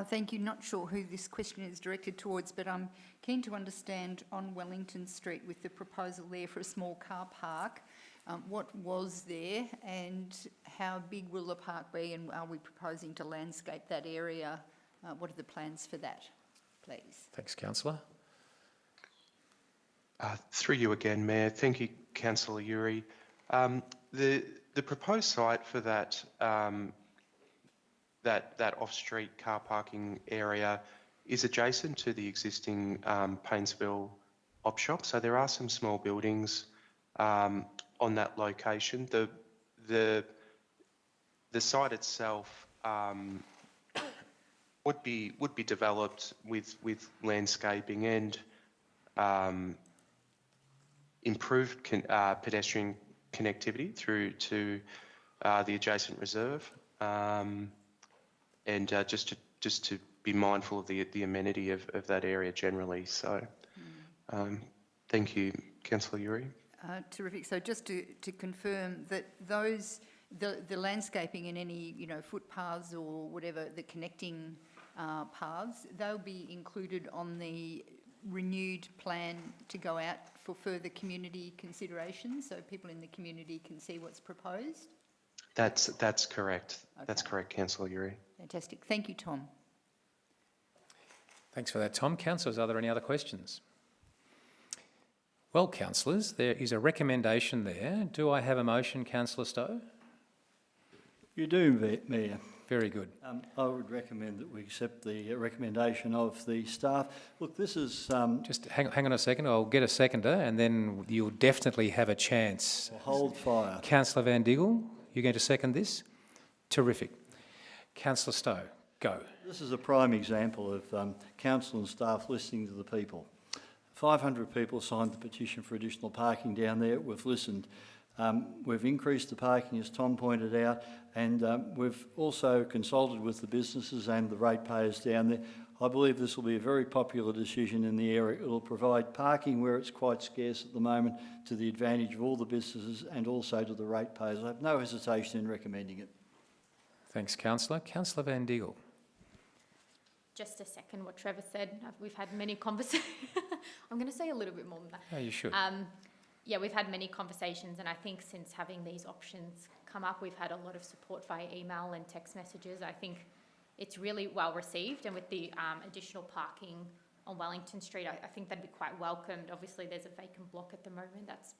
S9: Thank you. Not sure who this question is directed towards, but I'm keen to understand on Wellington Street with the proposal there for a small car park, what was there and how big will the park be, and are we proposing to landscape that area? What are the plans for that, please?
S1: Thanks, Councillor.
S13: Through you again, Mayor. Thank you, Councillor Uri. The proposed site for that that off-street car parking area is adjacent to the existing Paynesville op shop. So there are some small buildings on that location. The site itself would be developed with landscaping, and improved pedestrian connectivity through to the adjacent reserve, and just to be mindful of the amenity of that area generally. So, thank you, Councillor Uri.
S9: Terrific. So just to confirm that the landscaping and any, footpaths or whatever, the connecting paths, they'll be included on the renewed plan to go out for further community consideration, so people in the community can see what's proposed?
S13: That's correct. Okay. That's correct, Councillor Uri.
S9: Fantastic. Thank you, Tom.
S1: Thanks for that, Tom. Councillors, are there any other questions? Well, councillors, there is a recommendation there. Do I have a motion, Councillor Stowe?
S8: You do, Mayor.
S1: Very good.
S8: I would recommend that we accept the recommendation of the staff. Look, this is...
S1: Just hang on a second. I'll get a seconder and then you'll definitely have a chance.
S8: Hold fire.
S1: Councillor Van Diggle, you're going to second this? Terrific. Councillor Stowe, go.
S8: This is a prime example of council and staff listening to the people. 500 people signed the petition for additional parking down there. We've listened. We've increased the parking, as Tom pointed out, and we've also consulted with the businesses and the ratepayers down there. I believe this will be a very popular decision in the area. It will provide parking where it's quite scarce at the moment to the advantage of all the businesses and also to the ratepayers. I have no hesitation in recommending it.
S1: Thanks, Councillor. Councillor Van Diggle.
S10: Just to second what Trevor said, we've had many conversations. I'm going to say a little bit more than that.
S1: Oh, you should.
S10: Yeah, we've had many conversations, and I think since having these options come up, we've had a lot of support via email and text messages. I think it's really well received, and with the additional parking on Wellington Street, I think that'd be quite welcomed. Obviously, there's a vacant block at the moment that's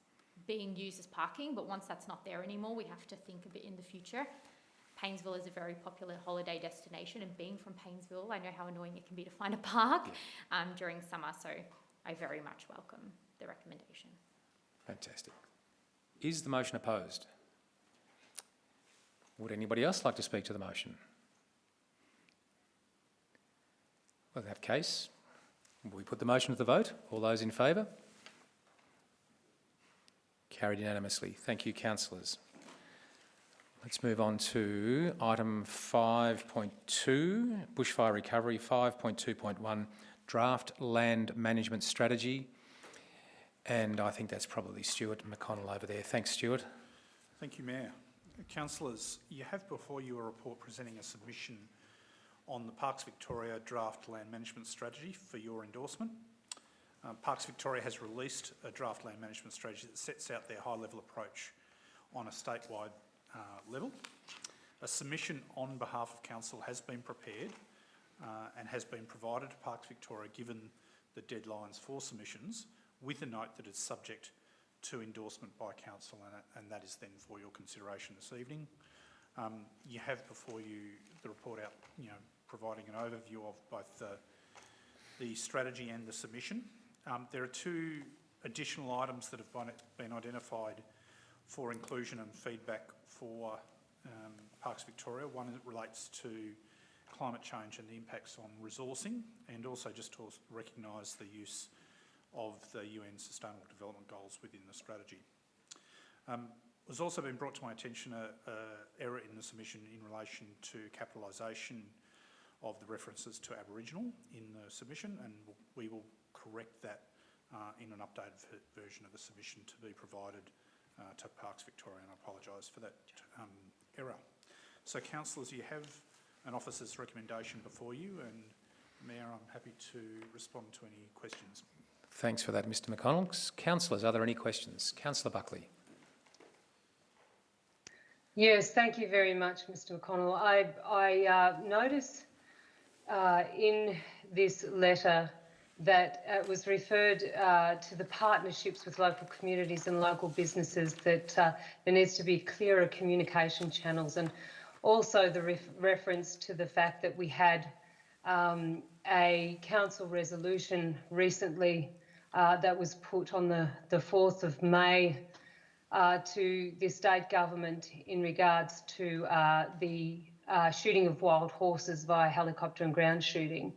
S10: being used as parking, but once that's not there anymore, we have to think a bit in the future. Paynesville is a very popular holiday destination, and being from Paynesville, I know how annoying it can be to find a park during summer, so I very much welcome the recommendation.
S1: Fantastic. Is the motion opposed? Would anybody else like to speak to the motion? Well, in that case, will we put the motion to the vote? All those in favour? Carried unanimously. Thank you, councillors. Let's move on to item 5.2, Bushfire Recovery, 5.2.1, Draft Land Management Strategy. And I think that's probably Stuart McConnell over there. Thanks, Stuart.
S14: Thank you, Mayor. Councillors, you have before you a report presenting a submission on the Parks Victoria Draft Land Management Strategy for your endorsement. Parks Victoria has released a draft land management strategy that sets out their high-level approach on a statewide level. A submission on behalf of Council has been prepared and has been provided to Parks Victoria given the deadlines for submissions, with a note that it's subject to endorsement by Council, and that is then for your consideration this evening. You have before you the report out, providing an overview of both the strategy and the submission. There are two additional items that have been identified for inclusion and feedback for Parks Victoria. One relates to climate change and the impacts on resourcing, and also just to recognise the use of the UN Sustainable Development Goals within the strategy. It's also been brought to my attention an error in the submission in relation to capitalisation of the references to Aboriginal in the submission, and we will correct that in an updated version of the submission to be provided to Parks Victoria, and I apologise for that error. So, councillors, you have an officer's recommendation before you, and Mayor, I'm happy to respond to any questions.
S1: Thanks for that, Mr McConnell. Councillors, are there any questions? Councillor Buckley.
S3: Yes, thank you very much, Mr McConnell. I notice in this letter that it was referred to the partnerships with local communities and local businesses, that there needs to be clearer communication channels, and also the reference to the fact that we had a council resolution recently that was put on the 4th of May to the state government in regards to the shooting of wild horses via helicopter and ground shooting,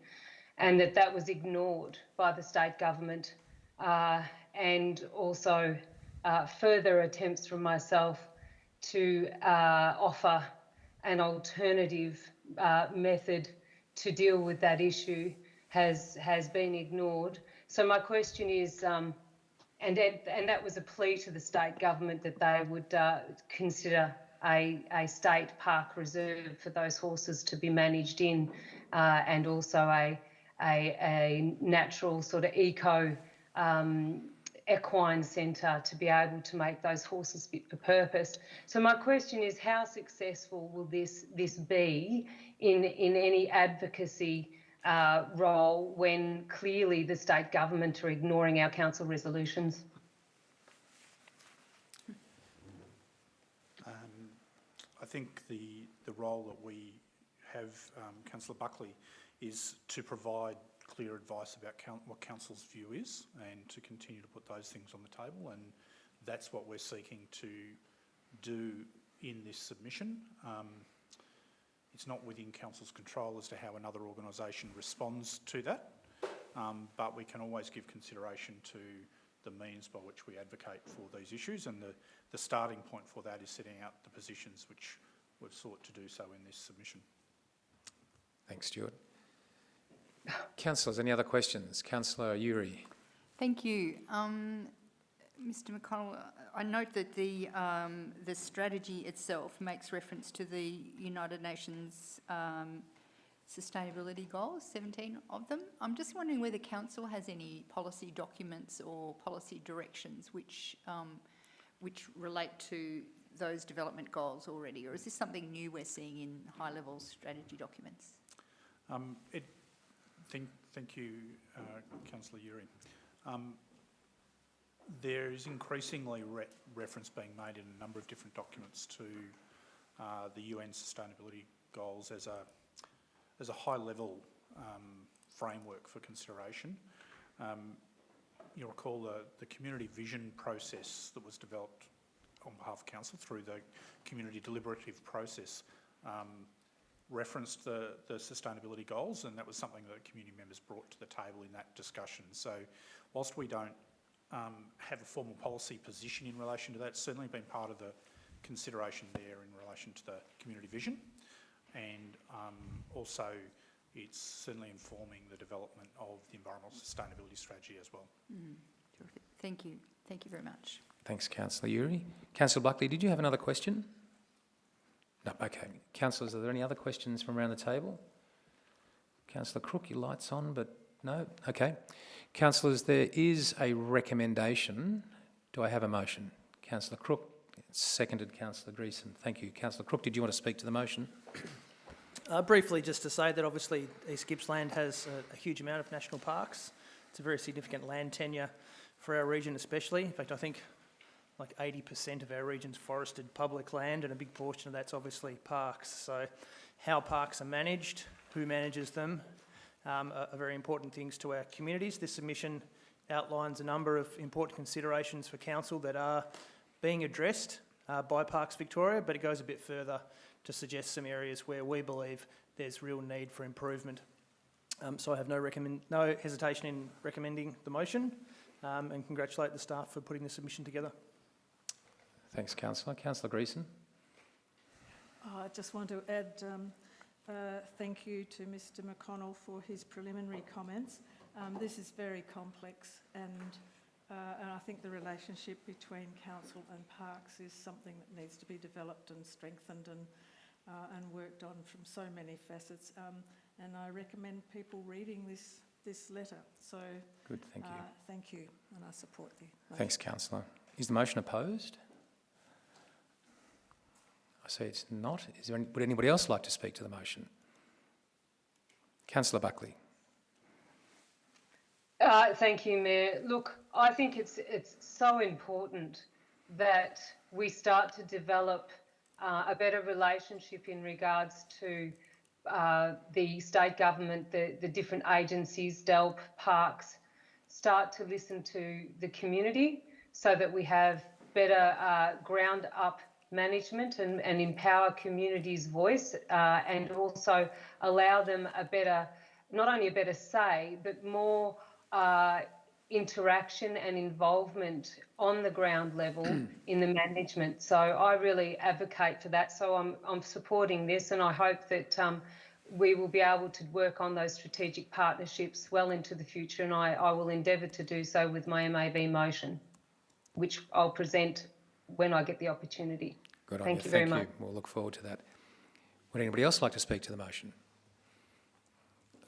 S3: and that was ignored by the state government and also further attempts from myself to offer an alternative method to deal with that issue has been ignored. So my question is, and that was a plea to the state government that they would consider a state park reserve for those horses to be managed in, and also a natural sort of eco equine centre to be able to make those horses fit for purpose. So my question is, how successful will this be in any advocacy role when clearly the state government are ignoring our council resolutions?
S14: I think the role that we have, Councillor Buckley, is to provide clear advice about what Council's view is and to continue to put those things on the table, and that's what we're seeking to do in this submission. It's not within Council's control as to how another organisation responds to that, but we can always give consideration to the means by which we advocate for these issues, and the starting point for that is setting out the positions which we've sought to do so in this submission.
S1: Thanks, Stuart. Councillors, any other questions? Councillor Uri.
S9: Thank you. Mr McConnell, I note that the strategy itself makes reference to the United Nations sustainability goals, 17 of them. I'm just wondering whether Council has any policy documents or policy directions which relate to those development goals already, or is this something new we're seeing in high-level strategy documents?
S14: Thank you, Councillor Uri. There is increasingly reference being made in a number of different documents to the UN sustainability goals as a high-level framework for consideration. You'll recall the community vision process that was developed on behalf of Council through the community deliberative process referenced the sustainability goals, and that was something that community members brought to the table in that discussion. So whilst we don't have a formal policy position in relation to that, it's certainly been part of the consideration there in relation to the community vision, and also it's certainly informing the development of the environmental sustainability strategy as well.
S9: Terrific. Thank you. Thank you very much.
S1: Thanks, Councillor Uri. Councillor Buckley, did you have another question? No, okay. Councillors, are there any other questions from around the table? Councillor Crook, your light's on, but no? Okay. Councillors, there is a recommendation. Do I have a motion? Councillor Crook, seconded Councillor Greason. Thank you. Councillor Crook, did you want to speak to the motion?
S7: Briefly, just to say that obviously East Gippsland has a huge amount of national parks. It's a very significant land tenure for our region especially. In fact, I think like 80% of our region's forested public land, and a big portion of that's obviously parks. So how parks are managed, who manages them, are very important things to our communities. This submission outlines a number of important considerations for Council that are being addressed by Parks Victoria, but it goes a bit further to suggest some areas where we believe there's real need for improvement. So I have no hesitation in recommending the motion, and congratulate the staff for putting the submission together.
S1: Thanks, Councillor. Councillor Greason.
S6: I just want to add thank you to Mr McConnell for his preliminary comments. This is very complex, and I think the relationship between Council and Parks is something that needs to be developed and strengthened and worked on from so many facets. And I recommend people reading this letter. So
S1: good, thank you.
S6: Thank you, and I support the motion.
S1: Thanks, Councillor. Is the motion opposed? I see it's not. Would anybody else like to speak to the motion? Councillor Buckley.
S3: Thank you, Mayor. Look, I think it's so important that we start to develop a better relationship in regards to the state government, the different agencies, DELP, Parks, start to listen to the community so that we have better ground-up management and empower community's voice, and also allow them a better, not only a better say, but more interaction and involvement on the ground level in the management. So I really advocate for that. So I'm supporting this, and I hope that we will be able to work on those strategic partnerships well into the future, and I will endeavour to do so with my MAB motion, which I'll present when I get the opportunity.
S1: Good on you.
S3: Thank you very
S1: Thank
S3: much.
S1: you. We'll look forward to that. Would anybody else like to speak to the motion?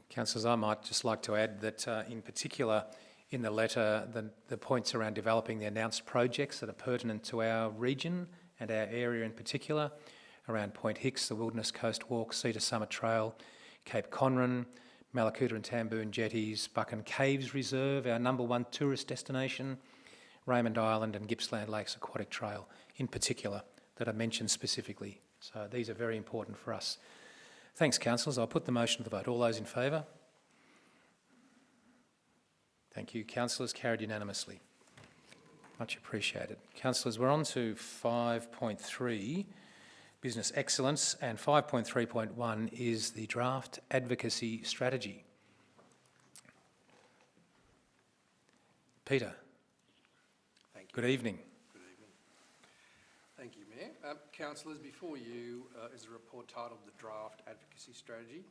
S1: Councillors, I might just like to add that in particular in the letter, the points around developing the announced projects that are pertinent to our region and our area in particular, around Point Hicks, the Wilderness Coast Walk, Cedar Summit Trail, Cape Conran, Malakuta and Tamboon Jetties, Buchan Caves Reserve, our #1 tourist destination, Raymond Island and Gippsland Lakes Aquatic Trail in particular, that are mentioned specifically. So these are very important for us. Thanks, councillors. I'll put the motion to the vote. All those in favour? Thank you. Councillors, carried unanimously. Much appreciated. Councillors, we're on to 5.3, Business Excellence, and 5.3.1 is the Draft Advocacy Strategy. Peter.
S15: Thank you.
S1: Good evening.
S15: Good evening. Thank you, Mayor. Councillors, before you is a report titled The Draft Advocacy Strategy,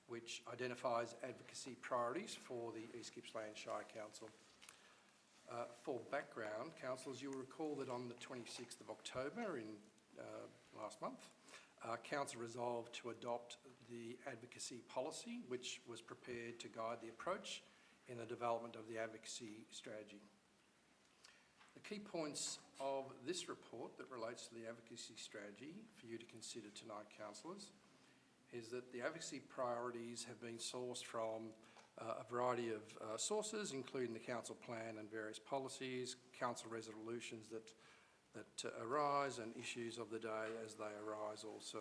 S15: which identifies advocacy priorities for the East Gippsland Shire Council. For background, councillors, you'll recall that on the 26th of October in last month, Council resolved to adopt the advocacy policy, which was prepared to guide the approach in the development of the advocacy strategy. The key points of this report that relates to the advocacy strategy for you to consider tonight, councillors, is that the advocacy priorities have been sourced from a variety of sources, including the council plan and various policies, council resolutions that arise, and issues of the day as they arise also.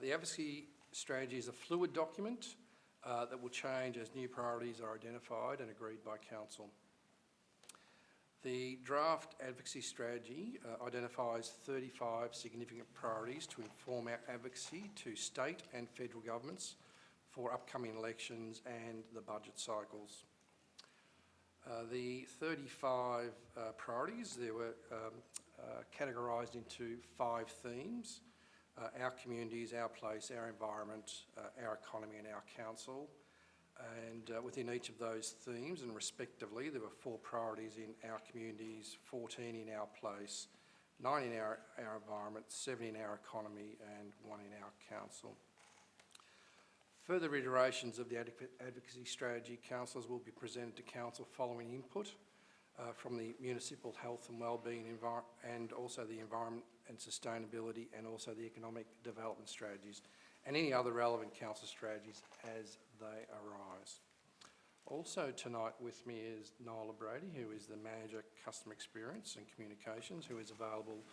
S15: The advocacy strategy is a fluid document that will change as new priorities are identified and agreed by council. The draft advocacy strategy identifies 35 significant priorities to inform our advocacy to state and federal governments for upcoming elections and the budget cycles. The 35 priorities, they were categorised into 5 themes: our communities, our place, our environment, our economy and our council. And within each of those themes, and respectively, there were 4 priorities in our communities, 14 in our place, 9 in our environment, 7 in our economy and 1 in our council. Further iterations of the advocacy strategy, councillors, will be presented to council following input from the municipal health and wellbeing and also the environment and sustainability and also the economic development strategies and any other relevant council strategies as they arise. Also tonight with me is Nola Brady, who is the Manager Customer Experience and Communications, who is available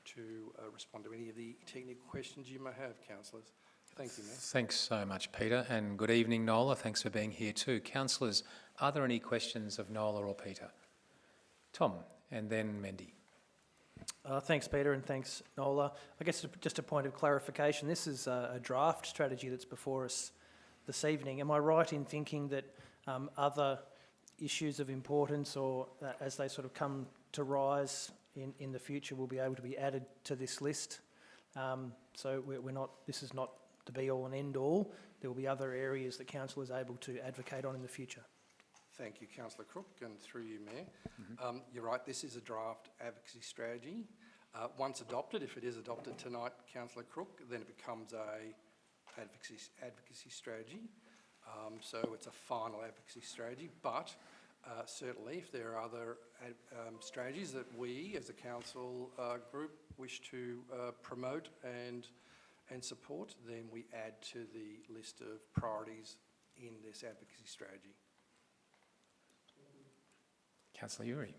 S15: to respond to any of the technical questions you may have, councillors. Thank you, Mayor.
S1: Thanks so much, Peter, and good evening, Nola. Thanks for being here too. Councillors, are there any questions of Nola or Peter? Tom, and then Mendy.
S7: Thanks, Peter, and thanks, Nola. I guess just a point of clarification. This is a draft strategy that's before us this evening. Am I right in thinking that other issues of importance or as they sort of come to rise in the future will be able to be added to this list? So we're not, this is not the be-all and end-all. There will be other areas that council is able to advocate on in the future.
S15: Thank you, Councillor Crook, and through you, Mayor. You're right, this is a draft advocacy strategy. Once adopted, if it is adopted tonight, Councillor Crook, then it becomes a advocacy strategy. So it's a final advocacy strategy, but certainly if there are other strategies that we as a council group wish to promote and support, then we add to the list of priorities in this advocacy strategy.
S1: Councillor Uri.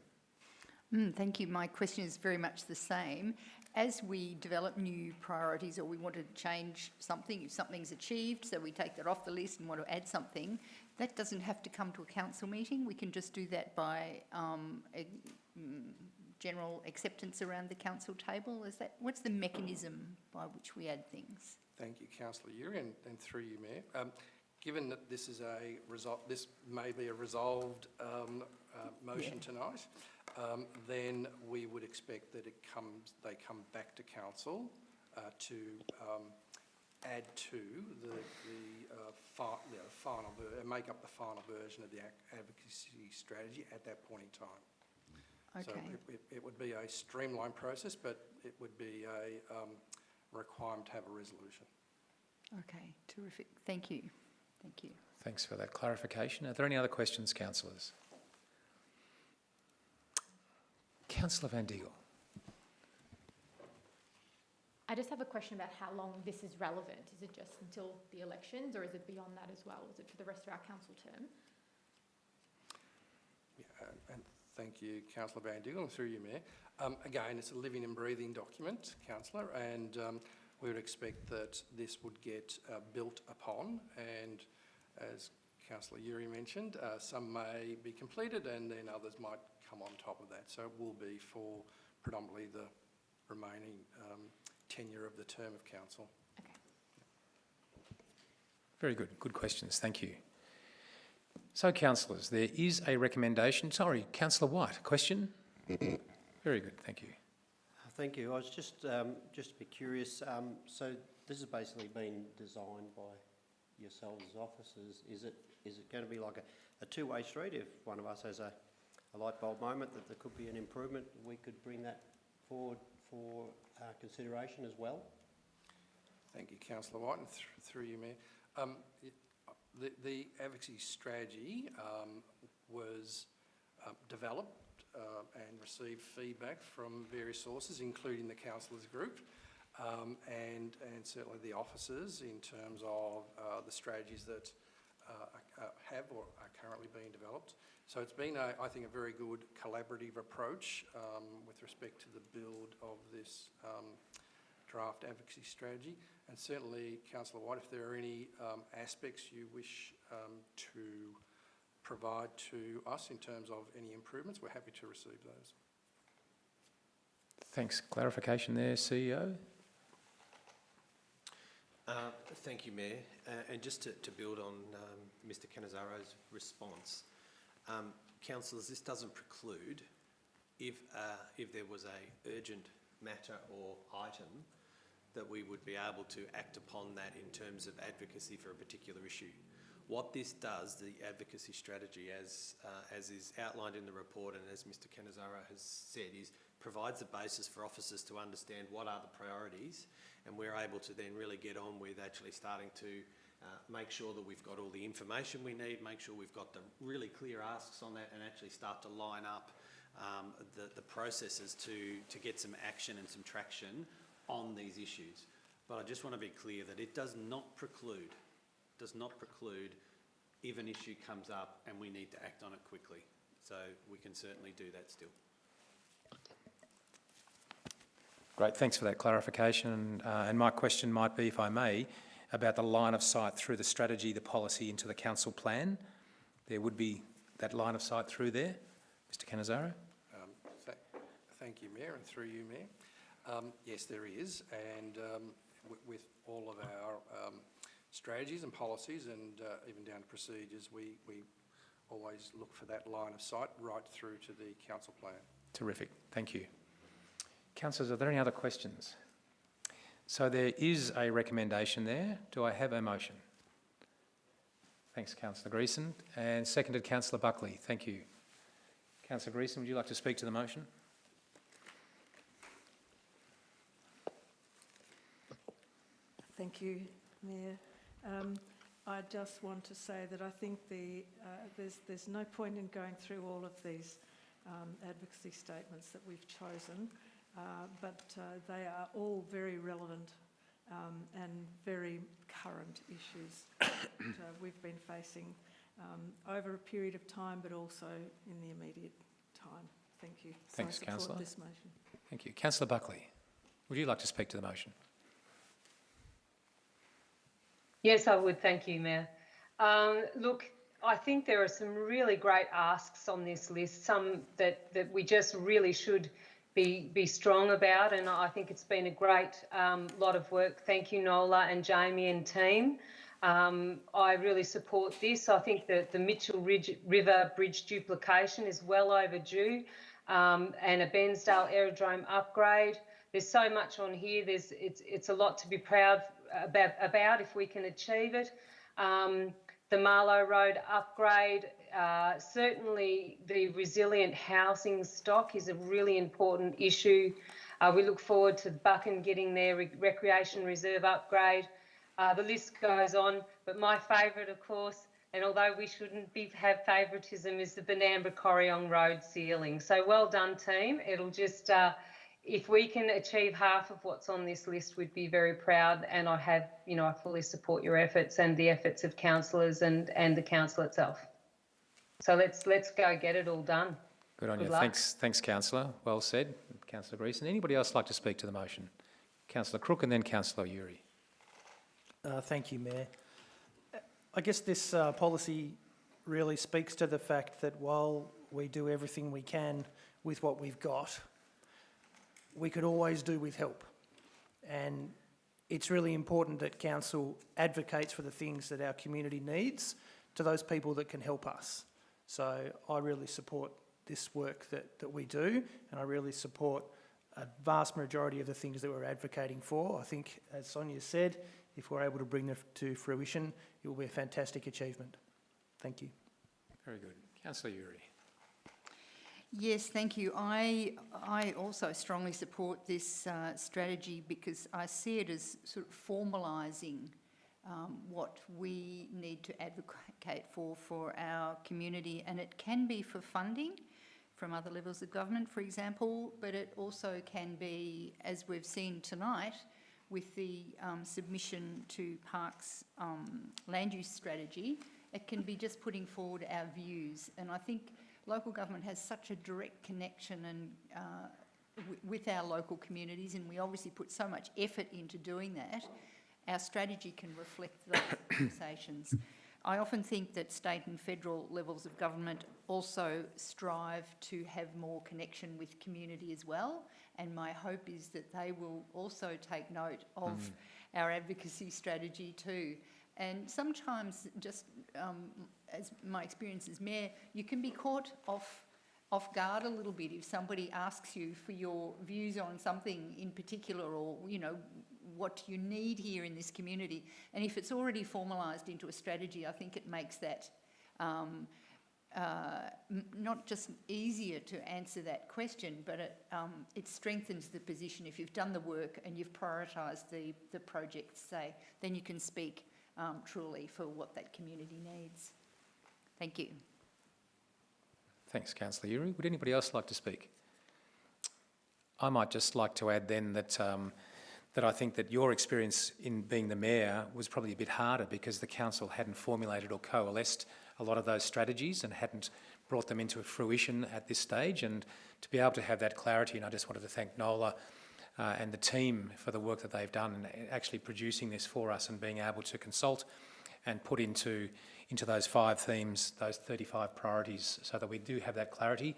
S9: Thank you. My question is very much the same. As we develop new priorities or we want to change something, if something's achieved, so we take that off the list and want to add something, that doesn't have to come to a council meeting. We can just do that by general acceptance around the council table. Is that, what's the mechanism by which we add things?
S15: Thank you, Councillor Uri, and through you, Mayor. given that this is this may be a resolved motion tonight, then we would expect that they come back to council to add to make up the final version of the advocacy strategy at that point in time.
S9: Okay.
S15: So it would be a streamlined process, but it would be a requirement to have a resolution.
S9: Okay, terrific. Thank you. Thank you.
S1: Thanks for that clarification. Are there any other questions, councillors? Councillor Van Diegel.
S10: I just have a question about how long this is relevant. Is it just until the elections, or is it beyond that as well? Is it for the rest of our council term?
S15: Yeah, and thank you, Councillor Van Diegel, and through you, Mayor. Again, it's a living and breathing document, Councillor, and we would expect that this would get built upon, and as Councillor Uri mentioned, some may be completed and then others might come on top of that. So it will be for predominantly the remaining tenure of the term of council.
S10: Okay.
S1: Very good. Good questions. Thank you. So, councillors, there is a recommendation. Sorry, Councillor White, question? Very good. Thank you.
S11: Thank you. I was just a bit curious. So this has basically been designed by yourselves as officers. Is it going to be like a two-way street? If one of us has a light bulb moment that there could be an improvement, we could bring that forward for consideration as well?
S15: Thank you, Councillor White, and through you, Mayor. The advocacy strategy was developed and received feedback from various sources, including the councillors group and certainly the officers in terms of the strategies that have or are currently being developed. So it's been, I think, a very good collaborative approach with respect to the build of this draft advocacy strategy. And certainly, Councillor White, if there are any aspects you wish to provide to us in terms of any improvements, we're happy to receive those.
S1: Thanks. Clarification there, CEO?
S4: Thank you, Mayor. And just to build on Mr Canizzaro's response, councillors, this doesn't preclude if there was a urgent matter or item that we would be able to act upon that in terms of advocacy for a particular issue. What this does, the advocacy strategy, as is outlined in the report and as Mr Canizzaro has said, is provides the basis for officers to understand what are the priorities, and we're able to then really get on with actually starting to make sure that we've got all the information we need, make sure we've got the really clear asks on that, and actually start to line up the processes to get some action and some traction on these issues. But I just want to be clear that it does not preclude if an issue comes up and we need to act on it quickly. So we can certainly do that still.
S1: Great, thanks for that clarification. And my question might be, if I may, about the line of sight through the strategy, the policy into the council plan. There would be that line of sight through there, Mr Canizzaro?
S15: Thank you, Mayor, and through you, Mayor. Yes, there is, and with all of our strategies and policies and even down to procedures, we always look for that line of sight right through to the council plan.
S1: Terrific, thank you. Councillors, are there any other questions? So there is a recommendation there. Do I have a motion? Thanks, Councillor Greeson. And seconded, Councillor Buckley. Thank you. Councillor Greeson, would you like to speak to the motion?
S6: Thank you, Mayor. I just want to say that I think there's no point in going through all of these advocacy statements that we've chosen, but they are all very relevant and very current issues that we've been facing over a period of time, but also in the immediate time. Thank you.
S1: Thanks,
S6: so I support
S1: Councillor.
S6: this motion.
S1: Thank you. Councillor Buckley, would you like to speak to the motion?
S3: Yes, I would. Thank you, Mayor. Look, I think there are some really great asks on this list, some that we just really should be strong about, and I think it's been a great lot of work. Thank you, Nola and Jamie and team. I really support this. I think that the Mitchell River Bridge duplication is well overdue, and a Bensdale Aerodrome upgrade. There's so much on here. It's a lot to be proud about if we can achieve it. The Marlow Road upgrade, certainly the resilient housing stock is a really important issue. We look forward to Buchan getting their recreation reserve upgrade. The list goes on, but my favourite, of course, and although we shouldn't have favouritism, is the Benambra Corryong Road ceiling. So well done, team. It'll just, if we can achieve half of what's on this list, we'd be very proud. And I fully support your efforts and the efforts of councillors and the council itself. So let's go get it all done.
S1: Good on you.
S3: luck.
S1: Thanks, Councillor. Well said, Councillor Greason. Anybody else like to speak to the motion? Councillor Crook and then Councillor Uri.
S7: Thank you, Mayor. I guess this policy really speaks to the fact that while we do everything we can with what we've got, we could always do with help. And it's really important that Council advocates for the things that our community needs to those people that can help us. So I really support this work that we do, and I really support a vast majority of the things that we're advocating for. I think, as Sonia said, if we're able to bring them to fruition, it will be a fantastic achievement. Thank you.
S1: Very good. Councillor Uri.
S9: Yes, thank you. I also strongly support this strategy because I see it as sort of formalising what we need to advocate for our community, and it can be for funding from other levels of government, for example, but it also can be, as we've seen tonight, with the submission to Parks land use strategy, it can be just putting forward our views. And I think local government has such a direct connection and with our local communities, and we obviously put so much effort into doing that. Our strategy can reflect those conversations. I often think that state and federal levels of government also strive to have more connection with community as well, and my hope is that they will also take note of our advocacy strategy too. And sometimes, just as my experience as Mayor, you can be caught off guard a little bit if somebody asks you for your views on something in particular, or, you know, what you need here in this community. And if it's already formalised into a strategy, I think it makes that not just easier to answer that question, but it strengthens the position. If you've done the work and you've prioritised the projects, say, then you can speak truly for what that community needs. Thank you.
S1: Thanks, Councillor Uri. Would anybody else like to speak? I might just like to add then that that I think that your experience in being the Mayor was probably a bit harder because the Council hadn't formulated or coalesced a lot of those strategies and hadn't brought them into fruition at this stage. And to be able to have that clarity, and I just wanted to thank Nola and the team for the work that they've done in actually producing this for us and being able to consult and put into those 5 themes, those 35 priorities, so that we do have that clarity.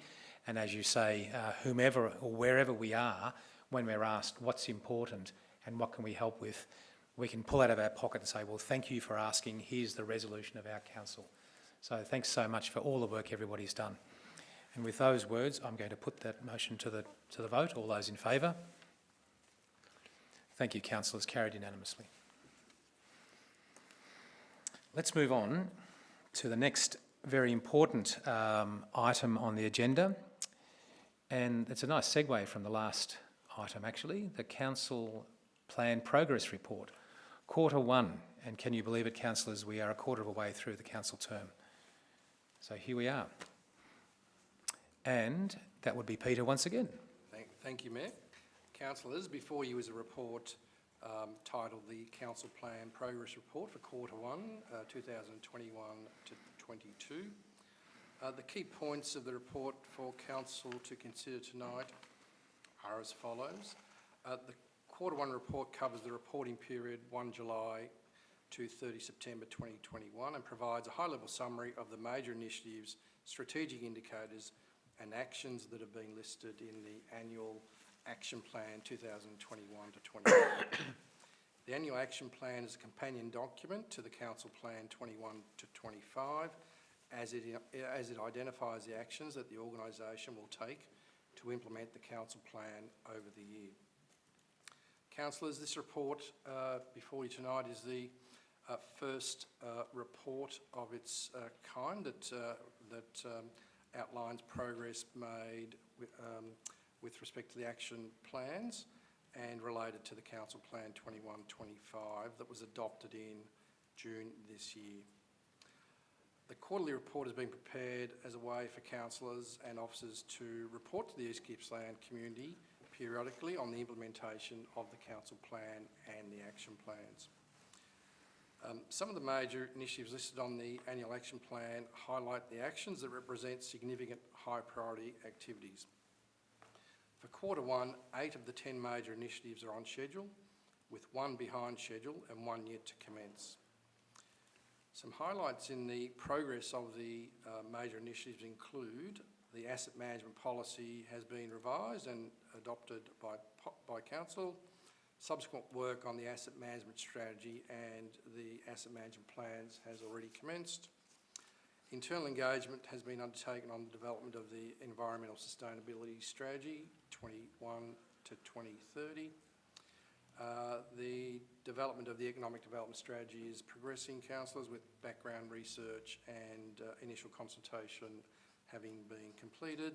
S1: And as you say, whomever or wherever we are, when we're asked what's important and what can we help with, we can pull out of our pocket and say, well, thank you for asking, here's the resolution of our council. So thanks so much for all the work everybody's done. And with those words, I'm going to put that motion to the vote. All those in favour? Thank you, councillors. Carried unanimously. Let's move on to the next very important item on the agenda. And it's a nice segue from the last item, actually, the Council Plan Progress Report, Q1. And can you believe it, councillors, we are a quarter of a way through the council term. So here we are. And that would be Peter once again.
S15: Thank you, Mayor. Councillors, before you is a report titled the Council Plan Progress Report for Q1 2021 to 22. The key points of the report for Council to consider tonight are as follows. The Q1 report covers the reporting period 1 July to 30 September 2021 and provides a high-level summary of the major initiatives, strategic indicators and actions that have been listed in the Annual Action Plan 2021 to 22. The annual action plan is a companion document to the Council Plan 21 to 25, as it identifies the actions that the organisation will take to implement the Council Plan over the year. Councillors, this report before you tonight is the first report of its kind that outlines progress made with respect to the action plans and related to the Council Plan 21-25 that was adopted in June this year. The quarterly report has been prepared as a way for councillors and officers to report to the East Gippsland community periodically on the implementation of the Council Plan and the action plans. Some of the major initiatives listed on the annual action plan highlight the actions that represent significant high priority activities. For quarter one, 8 of the 10 major initiatives are on schedule, with 1 behind schedule and 1 yet to commence. Some highlights in the progress of the major initiatives include the asset management policy has been revised and adopted by Council. Subsequent work on the asset management strategy and the asset management plans has already commenced. Internal engagement has been undertaken on the development of the environmental sustainability strategy 21 to 2030. The development of the economic development strategy is progressing, councillors, with background research and initial consultation having been completed.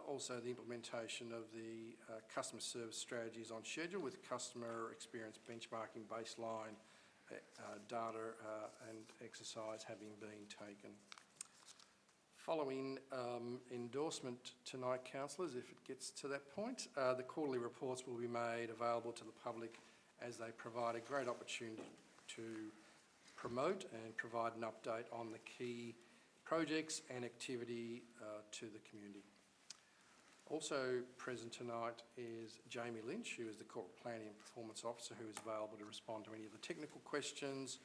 S15: Also, the implementation of the customer service strategy is on schedule, with customer experience benchmarking baseline data and exercise having been taken. Following endorsement tonight, councillors, if it gets to that point, the quarterly reports will be made available to the public as they provide a great opportunity to promote and provide an update on the key projects and activity to the community. Also present tonight is Jamie Lynch, who is the Corporate Planning and Performance Officer, who is available to respond to any of the technical questions.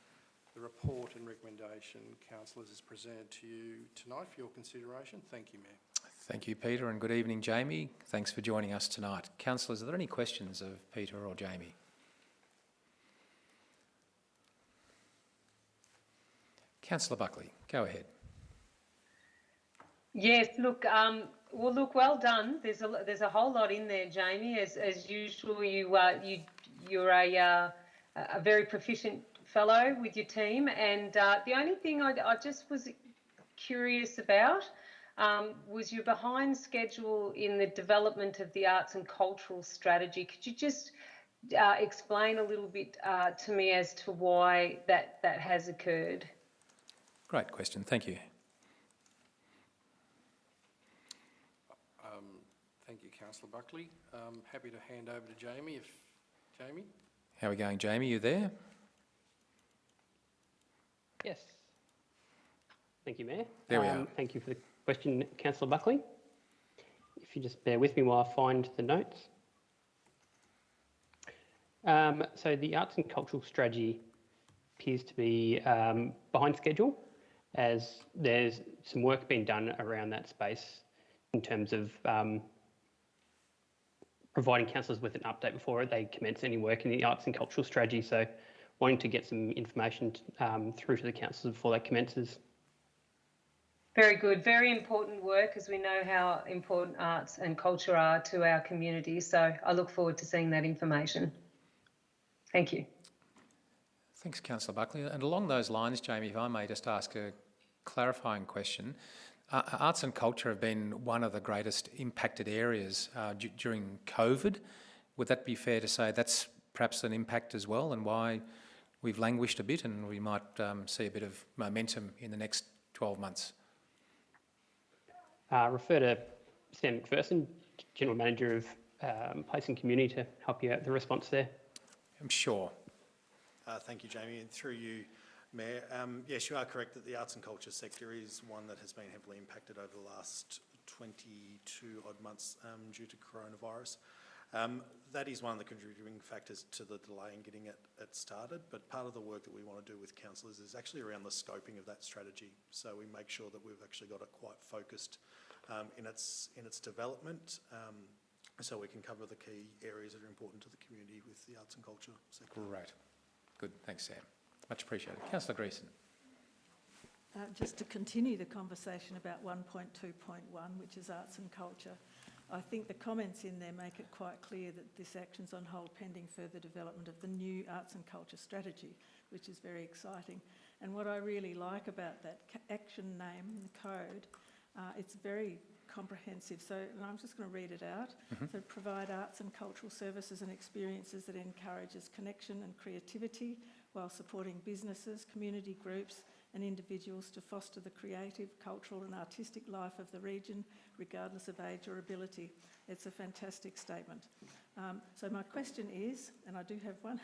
S15: The report and recommendation, councillors, is presented to you tonight for your consideration. Thank you, Mayor.
S1: Thank you, Peter, and good evening, Jamie. Thanks for joining us tonight. Councillors, are there any questions of Peter or Jamie? Councillor Buckley, go ahead.
S3: Yes, look, well done. There's a whole lot in there, Jamie. As usual, you're a very proficient fellow with your team, and the only thing I just was curious about was you're behind schedule in the development of the arts and cultural strategy. Could you just explain a little bit to me as to why that has occurred?
S1: Great question, thank you.
S15: Thank you, Councillor Buckley. Happy to hand over to Jamie. Jamie?
S1: How are we going, Jamie? You there?
S16: Yes. Thank you, Mayor.
S1: There we are.
S16: Thank you for the question, Councillor Buckley. If you just bear with me while I find the notes. So the arts and cultural strategy appears to be behind schedule, as there's some work being done around that space in terms of providing councillors with an update before they commence any work in the arts and cultural strategy. So wanting to get some information through to the councillors before that commences.
S3: Very good. Very important work, as we know how important arts and culture are to our community. So I look forward to seeing that information. Thank you.
S1: Thanks, Councillor Buckley. And along those lines, Jamie, if I may just ask a clarifying question. Arts and culture have been one of the greatest impacted areas during COVID. Would that be fair to say that's perhaps an impact as well, and why we've languished a bit and we might see a bit of momentum in the next 12 months?
S16: Refer to Sam McPherson, General Manager of Place and Community, to help you out with the response there.
S1: I'm sure.
S5: Thank you, Jamie, and through you, Mayor. Yes, you are correct that the arts and culture sector is one that has been heavily impacted over the last 22 odd months due to coronavirus. That is one of the contributing factors to the delay in getting it started, but part of the work that we want to do with councillors is actually around the scoping of that strategy. So we make sure that we've actually got it quite focused in its development, so we can cover the key areas that are important to the community with the arts and culture sector.
S1: Great. Good. Thanks, Sam. Much appreciated. Councillor Greason.
S6: Just to continue the conversation about 1.2.1, which is arts and culture, I think the comments in there make it quite clear that this action's on hold pending further development of the new arts and culture strategy, which is very exciting. And what I really like about that action name in the code, it's very comprehensive. So, and I'm just going to read it out. So, provide arts and cultural services and experiences that encourages connection and creativity while supporting businesses, community groups and individuals to foster the creative, cultural and artistic life of the region, regardless of age or ability. It's a fantastic statement. So my question is, and I do have one,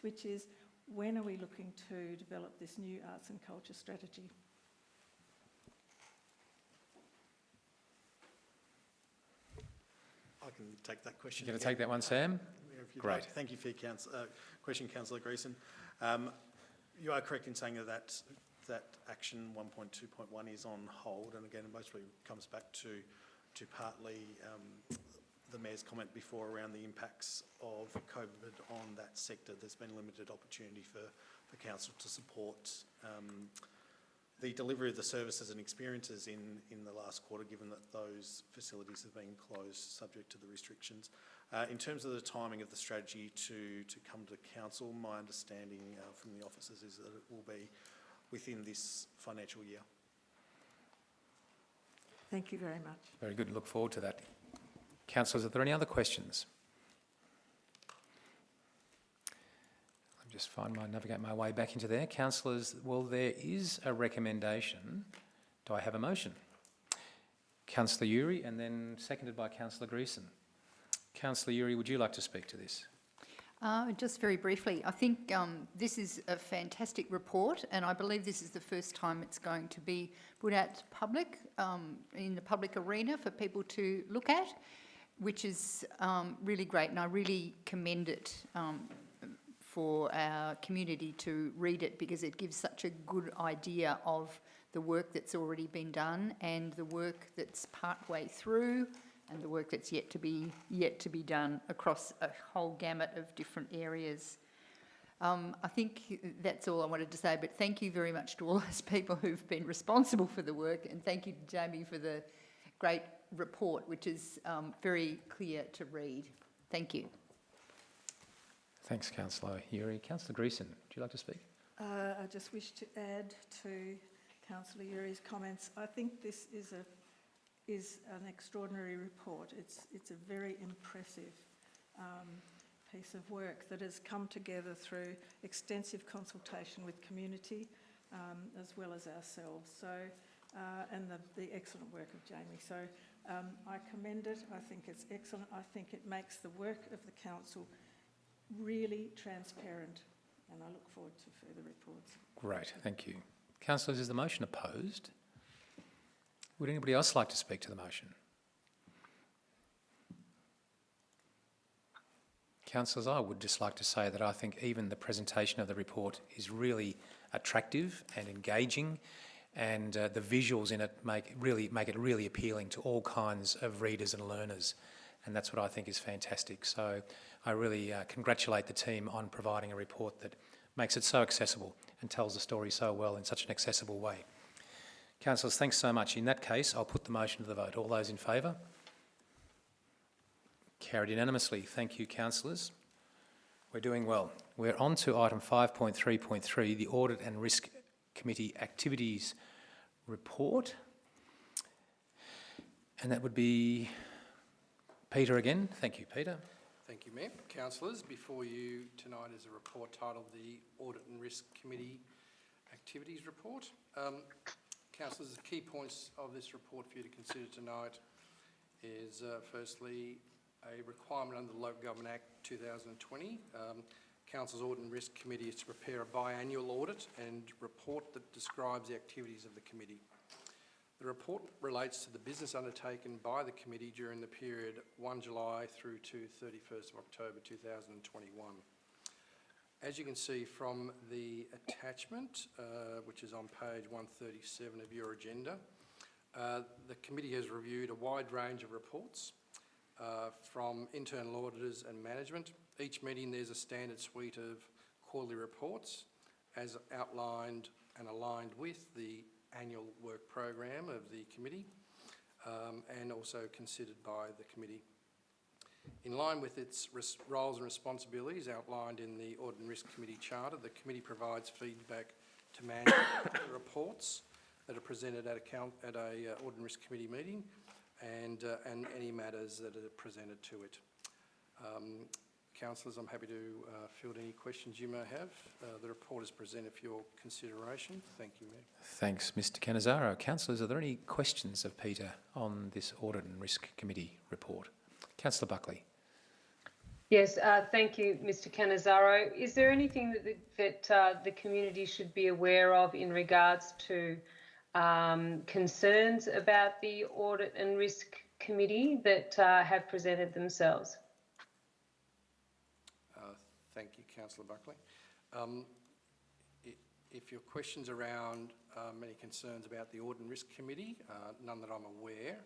S6: which is, when are we looking to develop this new arts and culture strategy?
S5: I can take that question.
S1: You're going to take that one, Sam? Great.
S5: Like. Thank you for your question, Councillor Greason. You are correct in saying that action 1.2.1 is on hold, and again, it mostly comes back to partly the Mayor's comment before around the impacts of COVID on that sector. There's been limited opportunity for Council to support the delivery of the services and experiences in the last quarter, given that those facilities have been closed subject to the restrictions. In terms of the timing of the strategy to come to Council, my understanding from the officers is that it will be within this financial year.
S6: Thank you very much.
S1: Very good. Look forward to that. Councillors, are there any other questions? I'll just navigate my way back into there. Councillors, well, there is a recommendation. Do I have a motion? Councillor Uri, and then seconded by Councillor Greason. Councillor Uri, would you like to speak to this?
S9: Just very briefly, I think this is a fantastic report, and I believe this is the first time it's going to be put out to public, in the public arena for people to look at, which is really great, and I really commend it for our community to read it, because it gives such a good idea of the work that's already been done and the work that's partway through, and the work that's yet to be done across a whole gamut of different areas. I think that's all I wanted to say, but thank you very much to all those people who've been responsible for the work, and thank you, Jamie, for the great report, which is very clear to read. Thank you.
S1: Thanks, Councillor Uri. Councillor Greason, would you like to speak?
S6: I just wish to add to Councillor Uri's comments. I think this is an extraordinary report. It's a very impressive piece of work that has come together through extensive consultation with community as well as ourselves. So, and the excellent work of Jamie. So I commend it. I think it's excellent. I think it makes the work of the Council really transparent, and I look forward to further reports.
S1: Great, thank you. Councillors, is the motion opposed? Would anybody else like to speak to the motion? Councillors, I would just like to say that I think even the presentation of the report is really attractive and engaging, and the visuals in it make it really appealing to all kinds of readers and learners, and that's what I think is fantastic. So I really congratulate the team on providing a report that makes it so accessible and tells the story so well in such an accessible way. Councillors, thanks so much. In that case, I'll put the motion to the vote. All those in favour? Carried unanimously. Thank you, councillors. We're doing well. We're on to item 5.3.3, the Audit and Risk Committee Activities Report. And that would be Peter again. Thank you, Peter.
S15: Thank you, Mayor. Councillors, before you tonight is a report titled the Audit and Risk Committee Activities Report. Councillors, the key points of this report for you to consider tonight is firstly a requirement under the Local Government Act 2020. Council's Audit and Risk Committee is to prepare a biannual audit and report that describes the activities of the committee. The report relates to the business undertaken by the committee during the period 1 July through to 31st of October 2021. As you can see from the attachment, which is on page 137 of your agenda, the committee has reviewed a wide range of reports from internal auditors and management. Each meeting there's a standard suite of quarterly reports as outlined and aligned with the annual work program of the committee and also considered by the committee. In line with its roles and responsibilities outlined in the Audit and Risk Committee Charter, the committee provides feedback to management the reports that are presented at a Audit and Risk Committee meeting and any matters that are presented to it. Councillors, I'm happy to field any questions you may have. The report is presented for your consideration. Thank you, Mayor.
S1: Thanks, Mr Canizzaro. Councillors, are there any questions of Peter on this Audit and Risk Committee report? Councillor Buckley.
S3: Yes, thank you, Mr Canizzaro. Is there anything that the community should be aware of in regards to concerns about the Audit and Risk Committee that have presented themselves?
S15: Thank you, Councillor Buckley. If your question's around any concerns about the Audit and Risk Committee, none that I'm aware.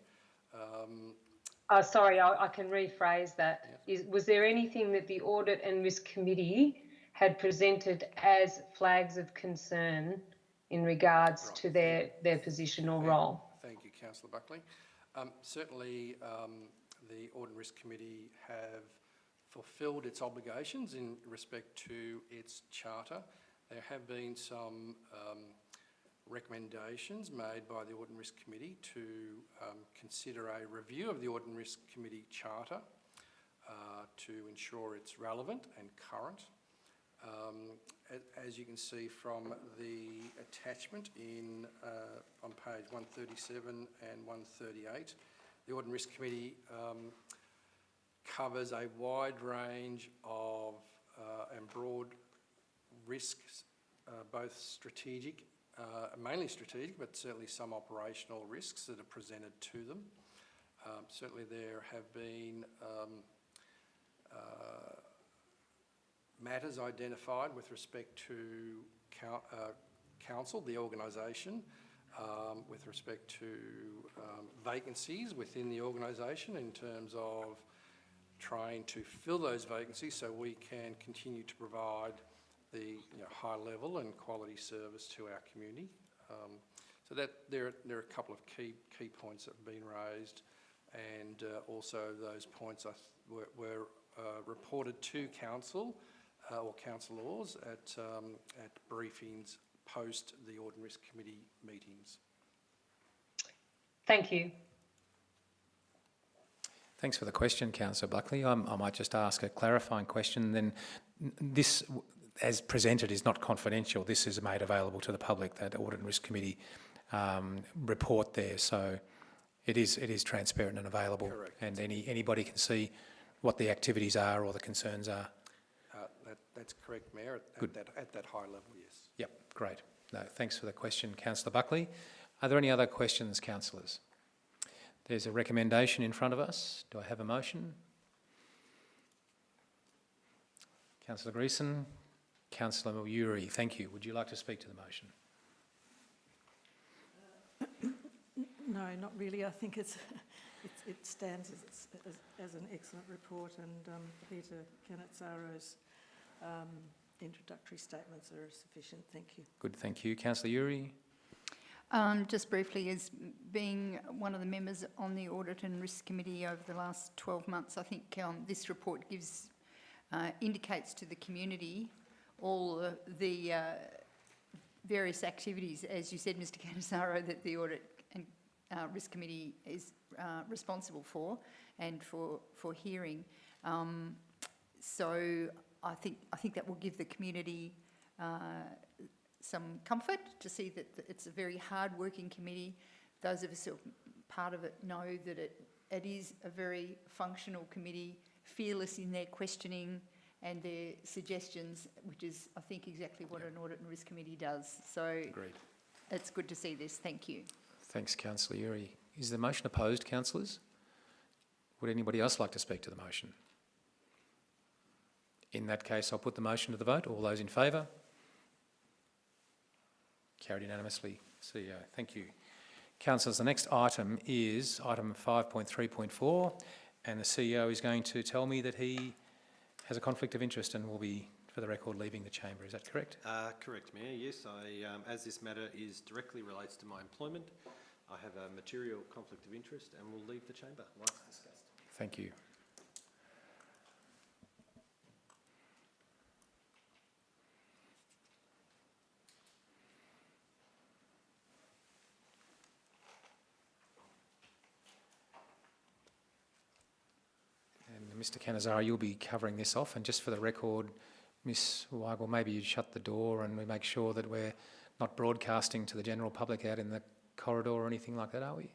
S3: Sorry, I can rephrase that. Was there anything that the Audit and Risk Committee had presented as flags of concern in regards to their position or role?
S15: Thank you, Councillor Buckley. Certainly, the Audit and Risk Committee have fulfilled its obligations in respect to its charter. There have been some recommendations made by the Audit and Risk Committee to consider a review of the Audit and Risk Committee charter to ensure it's relevant and current. As you can see from the attachment on page 137 and 138, the Audit and Risk Committee covers a wide range of and broad risks, both strategic, mainly strategic, but certainly some operational risks that are presented to them. Certainly there have been matters identified with respect to council, the organisation, with respect to vacancies within the organisation in terms of trying to fill those vacancies so we can continue to provide the high level and quality service to our community. So that there are a couple of key points that have been raised, and also those points were reported to council or councillors at briefings post the Audit and Risk Committee meetings.
S3: Thank you.
S1: Thanks for the question, Councillor Buckley. I might just ask a clarifying question. Then this, as presented, is not confidential. This is made available to the public, that Audit and Risk Committee report there. So it is transparent and available.
S15: Correct.
S1: And anybody can see what the activities are or the concerns are.
S15: That's correct, Mayor, at that high level, yes.
S1: Yep, great. No, thanks for the question, Councillor Buckley. Are there any other questions, councillors? There's a recommendation in front of us. Do I have a motion? Councillor Greason. Councillor Muluri, thank you. Would you like to speak to the motion?
S6: No, not really. I think it stands as an excellent report, and Peter Canizzaro's introductory statements are sufficient. Thank you.
S1: Good, thank you. Councillor Uri.
S9: Just briefly, as being one of the members on the Audit and Risk Committee over the last 12 months, I think this report indicates to the community all the various activities, as you said, Mr Canizzaro, that the Audit and Risk Committee is responsible for and for hearing. So I think that will give the community some comfort to see that it's a very hard-working committee. Those of us who are part of it know that it is a very functional committee, fearless in their questioning and their suggestions, which is, I think, exactly what an Audit and Risk Committee does. So
S1: agreed.
S9: It's good to see this. Thank you.
S1: Thanks, Councillor Uri. Is the motion opposed, councillors? Would anybody else like to speak to the motion? In that case, I'll put the motion to the vote. All those in favour? Carried unanimously. CEO, thank you. Councillors, the next item is item 5.3.4, And the CEO is going to tell me that he has a conflict of interest and will be, for the record, leaving the chamber. Is that correct?
S4: Correct, Mayor. Yes, as this matter directly relates to my employment, I have a material conflict of interest and will leave the chamber once discussed.
S1: Thank you. And Mr. Canizara, you'll be covering this off. And just for the record, Ms. Weigel, maybe you shut the door and we make sure that we're not broadcasting to the general public out in the corridor or anything like that, are we?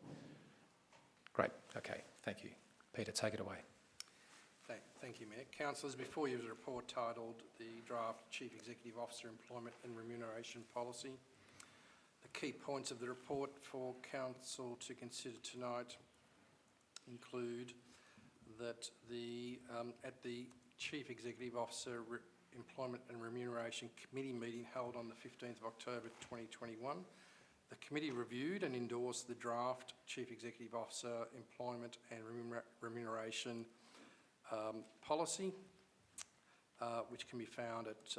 S1: Great. Okay. Thank you. Peter, take it away.
S15: Thank you, Mayor. Councillors, before you is a report titled the Draft Chief Executive Officer Employment and Remuneration Policy. The key points of the report for Council to consider tonight include that at the Chief Executive Officer Employment and Remuneration Committee meeting held on the 15th of October 2021, the committee reviewed and endorsed the draft Chief Executive Officer Employment and Remuneration policy, which can be found at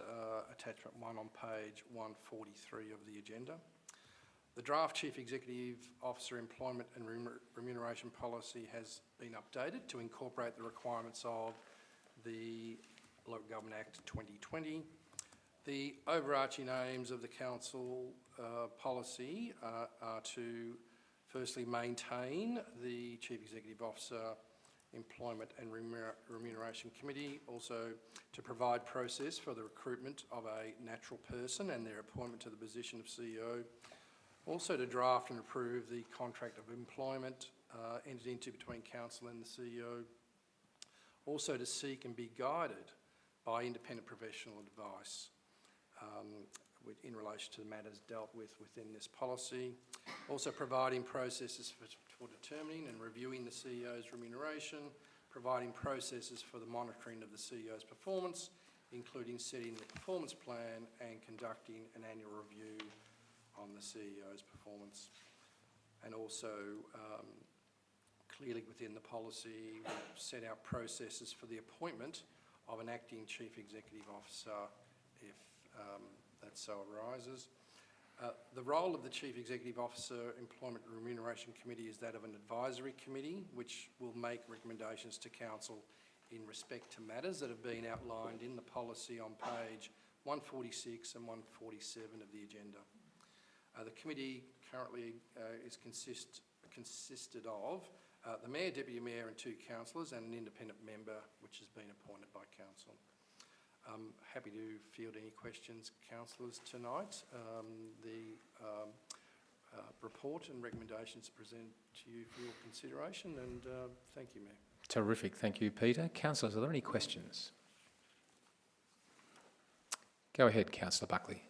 S15: attachment 1 on page 143 of the agenda. The draft Chief Executive Officer Employment and Remuneration policy has been updated to incorporate the requirements of the Local Government Act 2020. The overarching aims of the Council policy are to firstly maintain the Chief Executive Officer Employment and Remuneration Committee, also to provide process for the recruitment of a natural person and their appointment to the position of CEO, also to draft and approve the contract of employment entered into between Council and the CEO, also to seek and be guided by independent professional advice in relation to the matters dealt with within this policy, also providing processes for determining and reviewing the CEO's remuneration, providing processes for the monitoring of the CEO's performance, including setting the performance plan and conducting an annual review on the CEO's performance. And also clearly within the policy, we set out processes for the appointment of an acting Chief Executive Officer if that so arises. The role of the Chief Executive Officer Employment and Remuneration Committee is that of an advisory committee which will make recommendations to Council in respect to matters that have been outlined in the policy on page 146 and 147 of the agenda. The committee currently is consisted of the Mayor, Deputy Mayor and 2 councillors and an independent member which has been appointed by Council. I'm happy to field any questions, councillors, tonight. The report and recommendations presented to you for your consideration, and thank you, Mayor.
S1: Terrific. Thank you, Peter. Councillors, are there any questions? Go ahead, Councillor Buckley.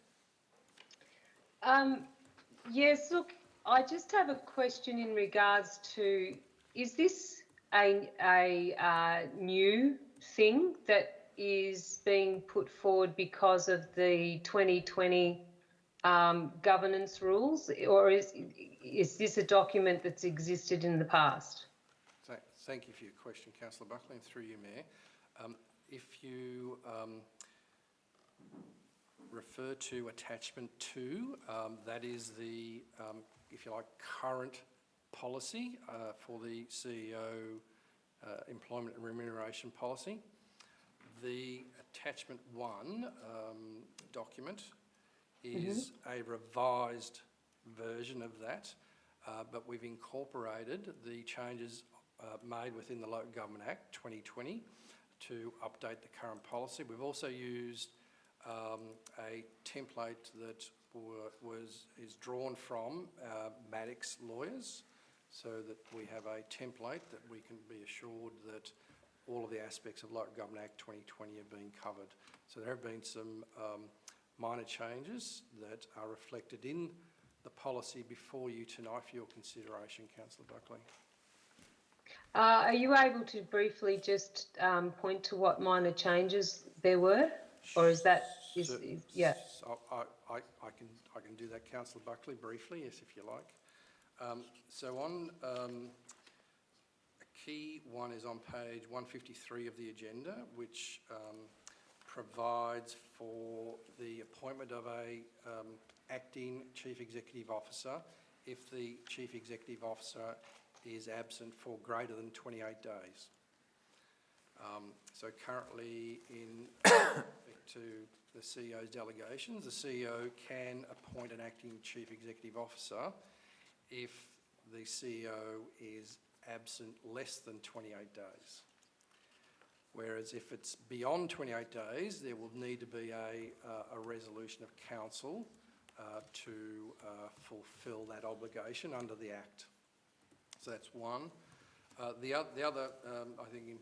S3: Yes, look, I just have a question in regards to, is this a new thing that is being put forward because of the 2020 governance rules, or is this a document that's existed in the past?
S15: Thank you for your question, Councillor Buckley, and through you, Mayor. If you refer to attachment 2, that is the, if you like, current policy for the CEO employment and remuneration policy. The attachment 1 document is a revised version of that, but we've incorporated the changes made within the Local Government Act 2020 to update the current policy. We've also used a template that is drawn from Maddox lawyers, so that we have a template that we can be assured that all of the aspects of Local Government Act 2020 have been covered. So there have been some minor changes that are reflected in the policy before you tonight for your consideration, Councillor Buckley.
S3: Are you able to briefly just point to what minor changes there were, or is that yeah?
S15: I can do that, Councillor Buckley, briefly, yes, if you like. So on key one is on page 153 of the agenda, which provides for the appointment of a acting Chief Executive Officer if the Chief Executive Officer is absent for greater than 28 days. So currently, in respect to the CEO's delegations, the CEO can appoint an acting Chief Executive Officer if the CEO is absent less than 28 days. Whereas if it's beyond 28 days, there will need to be a resolution of council to fulfil that obligation under the Act. So that's one. The other, I think,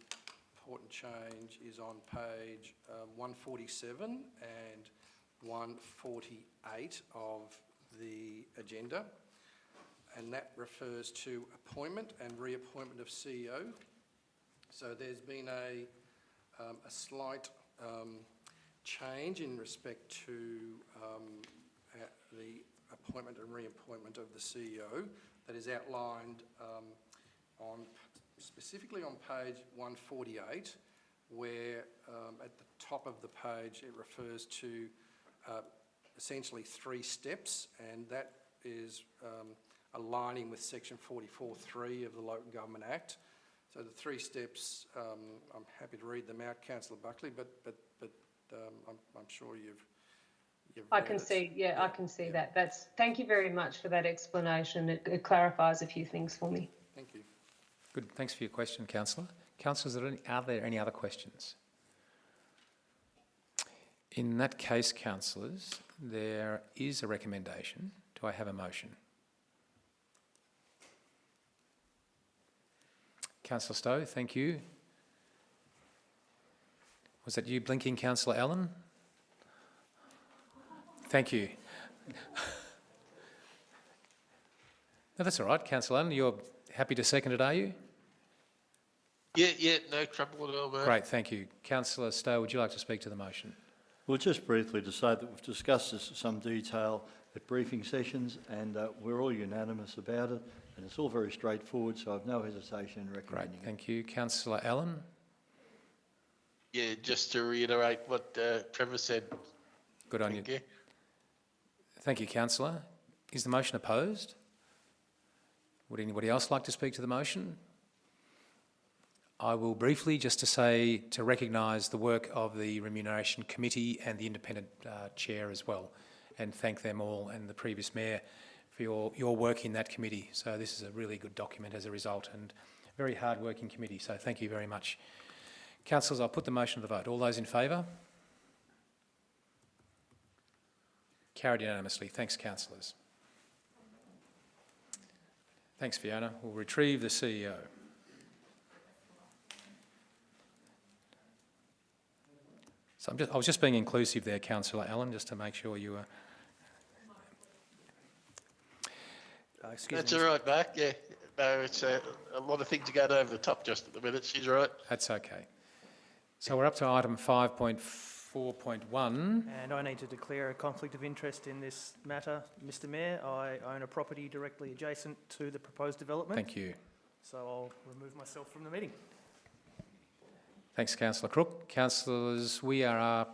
S15: important change is on page 147 and 148 of the agenda, and that refers to appointment and reappointment of CEO. So there's been a slight change in respect to the appointment and reappointment of the CEO that is outlined specifically on page 148, where at the top of the page it refers to essentially 3 steps, and that is aligning with section 44(3) of the Local Government Act. So the 3 steps, I'm happy to read them out, Councillor Buckley, but I'm sure you've
S3: I can see, yeah, I can see that. Thank you very much for that explanation. It clarifies a few things for me.
S15: Thank you.
S1: Good. Thanks for your question, Councillor. Councillors, are there any other questions? In that case, councillors, there is a recommendation. Do I have a motion? Councillor Stowe, thank you. Was that you blinking, Councillor Allen? Thank you. No, that's all right, Councillor Allen. You're happy to second it, are you?
S2: Yeah, no trouble at all, mate.
S1: Great, thank you. Councillor Stowe, would you like to speak to the motion?
S8: Well, just briefly to say that we've discussed this in some detail at briefing sessions, and we're all unanimous about it, and it's all very straightforward, so I've no hesitation in recommending it.
S1: Great, thank you. Councillor Allen?
S2: Yeah, just to reiterate what Trevor said.
S1: Good on you. Thank you, Councillor. Is the motion opposed? Would anybody else like to speak to the motion? I will briefly, just to recognise the work of the Remuneration Committee and the Independent Chair as well, and thank them all and the previous Mayor for your work in that committee. So this is a really good document as a result, and a very hard-working committee, so thank you very much. Councillors, I'll put the motion to the vote. All those in favour? Carried unanimously. Thanks, councillors. Thanks, Fiona. We'll retrieve the CEO. So I was just being inclusive there, Councillor Allen, just to make sure you were...
S2: That's all right, Mark. Yeah, no, it's a lot of things going over the top just at the minute. She's right.
S1: That's okay. So we're up to item 5.4.1.
S7: And I need to declare a conflict of interest in this matter, Mr Mayor. I own a property directly adjacent to the proposed development.
S1: Thank you.
S7: So I'll remove myself from the meeting.
S1: Thanks, Councillor Crook. Councillors, we are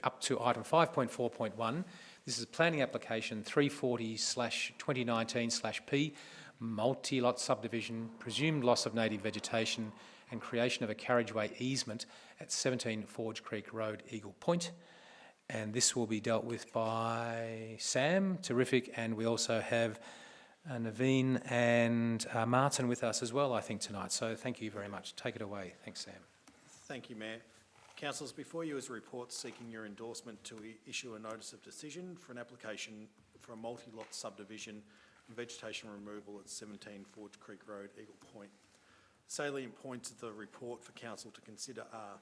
S1: up to item 5.4.1. This is planning application 340/2019/P, multi-lot subdivision, presumed loss of native vegetation and creation of a carriageway easement at 17 Forge Creek Road, Eagle Point. And this will be dealt with by Sam, terrific, and we also have Naveen and Martin with us as well, I think, tonight. So thank you very much. Take it away. Thanks, Sam.
S5: Thank you, Mayor. Councillors, before you is a report seeking your endorsement to issue a notice of decision for an application for a multi-lot subdivision and vegetation removal at 17 Forge Creek Road, Eagle Point. Salient points of the report for Council to consider are: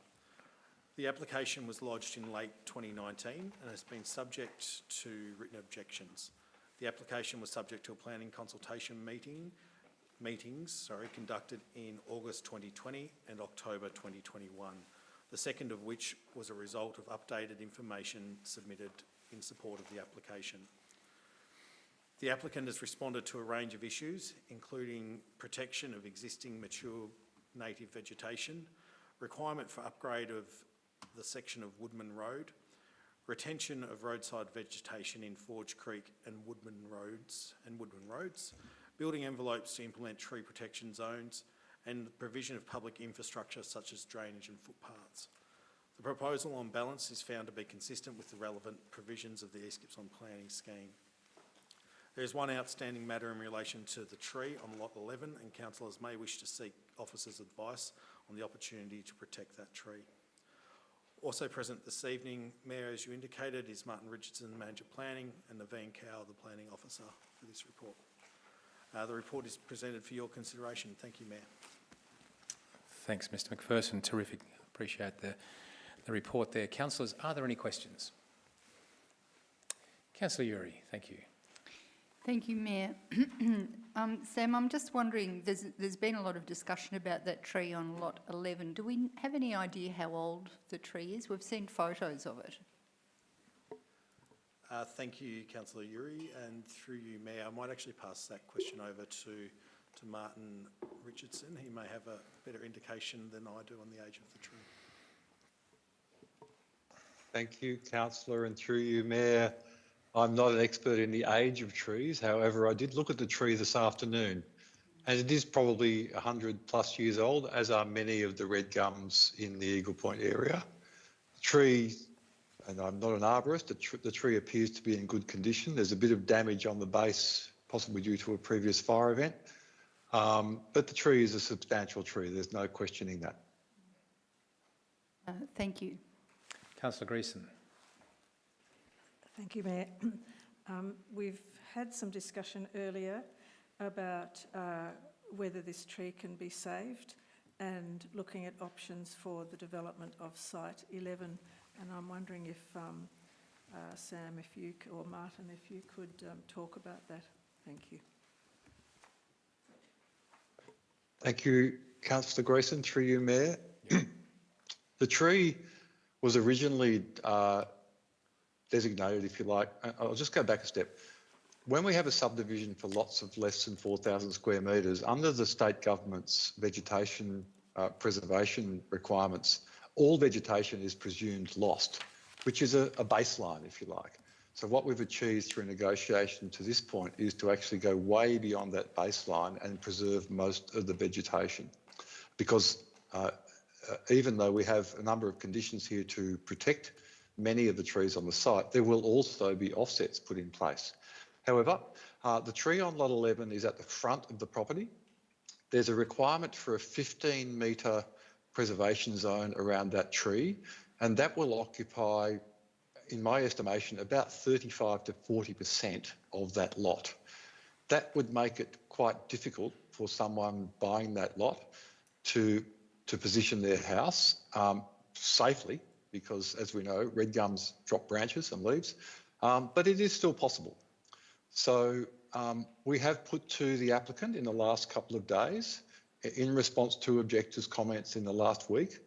S5: the application was lodged in late 2019 and has been subject to written objections. The application was subject to a planning consultation meetings conducted in August 2020 and October 2021, the second of which was a result of updated information submitted in support of the application. The applicant has responded to a range of issues, including protection of existing mature native vegetation, requirement for upgrade of the section of Woodman Road, retention of roadside vegetation in Forge Creek and Woodman Roads, building envelopes to implement tree protection zones, and the provision of public infrastructure such as drainage and footpaths. The proposal on balance is found to be consistent with the relevant provisions of the East Gippsland Planning Scheme. There is one outstanding matter in relation to the tree on lot 11, and councillors may wish to seek officers' advice on the opportunity to protect that tree. Also present this evening, Mayor, as you indicated, is Martin Richardson, Manager Planning, and Naveen Kaur, the Planning Officer for this report. The report is presented for your consideration. Thank you, Mayor.
S1: Thanks, Mr McPherson. Terrific. Appreciate the report there. Councillors, are there any questions? Councillor Uri, thank you.
S9: Thank you, Mayor. Sam, I'm just wondering, there's been a lot of discussion about that tree on lot 11. Do we have any idea how old the tree is? We've seen photos of it.
S5: Thank you, Councillor Uri, and through you, Mayor, I might actually pass that question over to Martin Richardson. He may have a better indication than I do on the age of the tree.
S17: Thank you, Councillor, and through you, Mayor. I'm not an expert in the age of trees. However, I did look at the tree this afternoon, and it is probably 100 plus years old, as are many of the red gums in the Eagle Point area. The tree, and I'm not an arborist, the tree appears to be in good condition. There's a bit of damage on the base, possibly due to a previous fire event, but the tree is a substantial tree. There's no questioning that.
S9: Thank you.
S1: Councillor Greason.
S6: Thank you, Mayor. We've had some discussion earlier about whether this tree can be saved and looking at options for the development of Site 11. And I'm wondering if, Sam, or Martin, if you could talk about that. Thank you.
S17: Thank you, Councillor Greason, through you, Mayor. The tree was originally designated, if you like. I'll just go back a step. When we have a subdivision for lots of less than 4,000 square metres, under the state government's vegetation preservation requirements, all vegetation is presumed lost, which is a baseline, if you like. So what we've achieved through negotiation to this point is to actually go way beyond that baseline and preserve most of the vegetation. Because even though we have a number of conditions here to protect many of the trees on the site, there will also be offsets put in place. However, the tree on lot 11 is at the front of the property. There's a requirement for a 15-metre preservation zone around that tree, and that will occupy, in my estimation, about 35 to 40% of that lot. That would make it quite difficult for someone buying that lot to position their house safely, because as we know, red gums drop branches and leaves, but it is still possible. So we have put to the applicant in the last couple of days, in response to objectors' comments in the last week,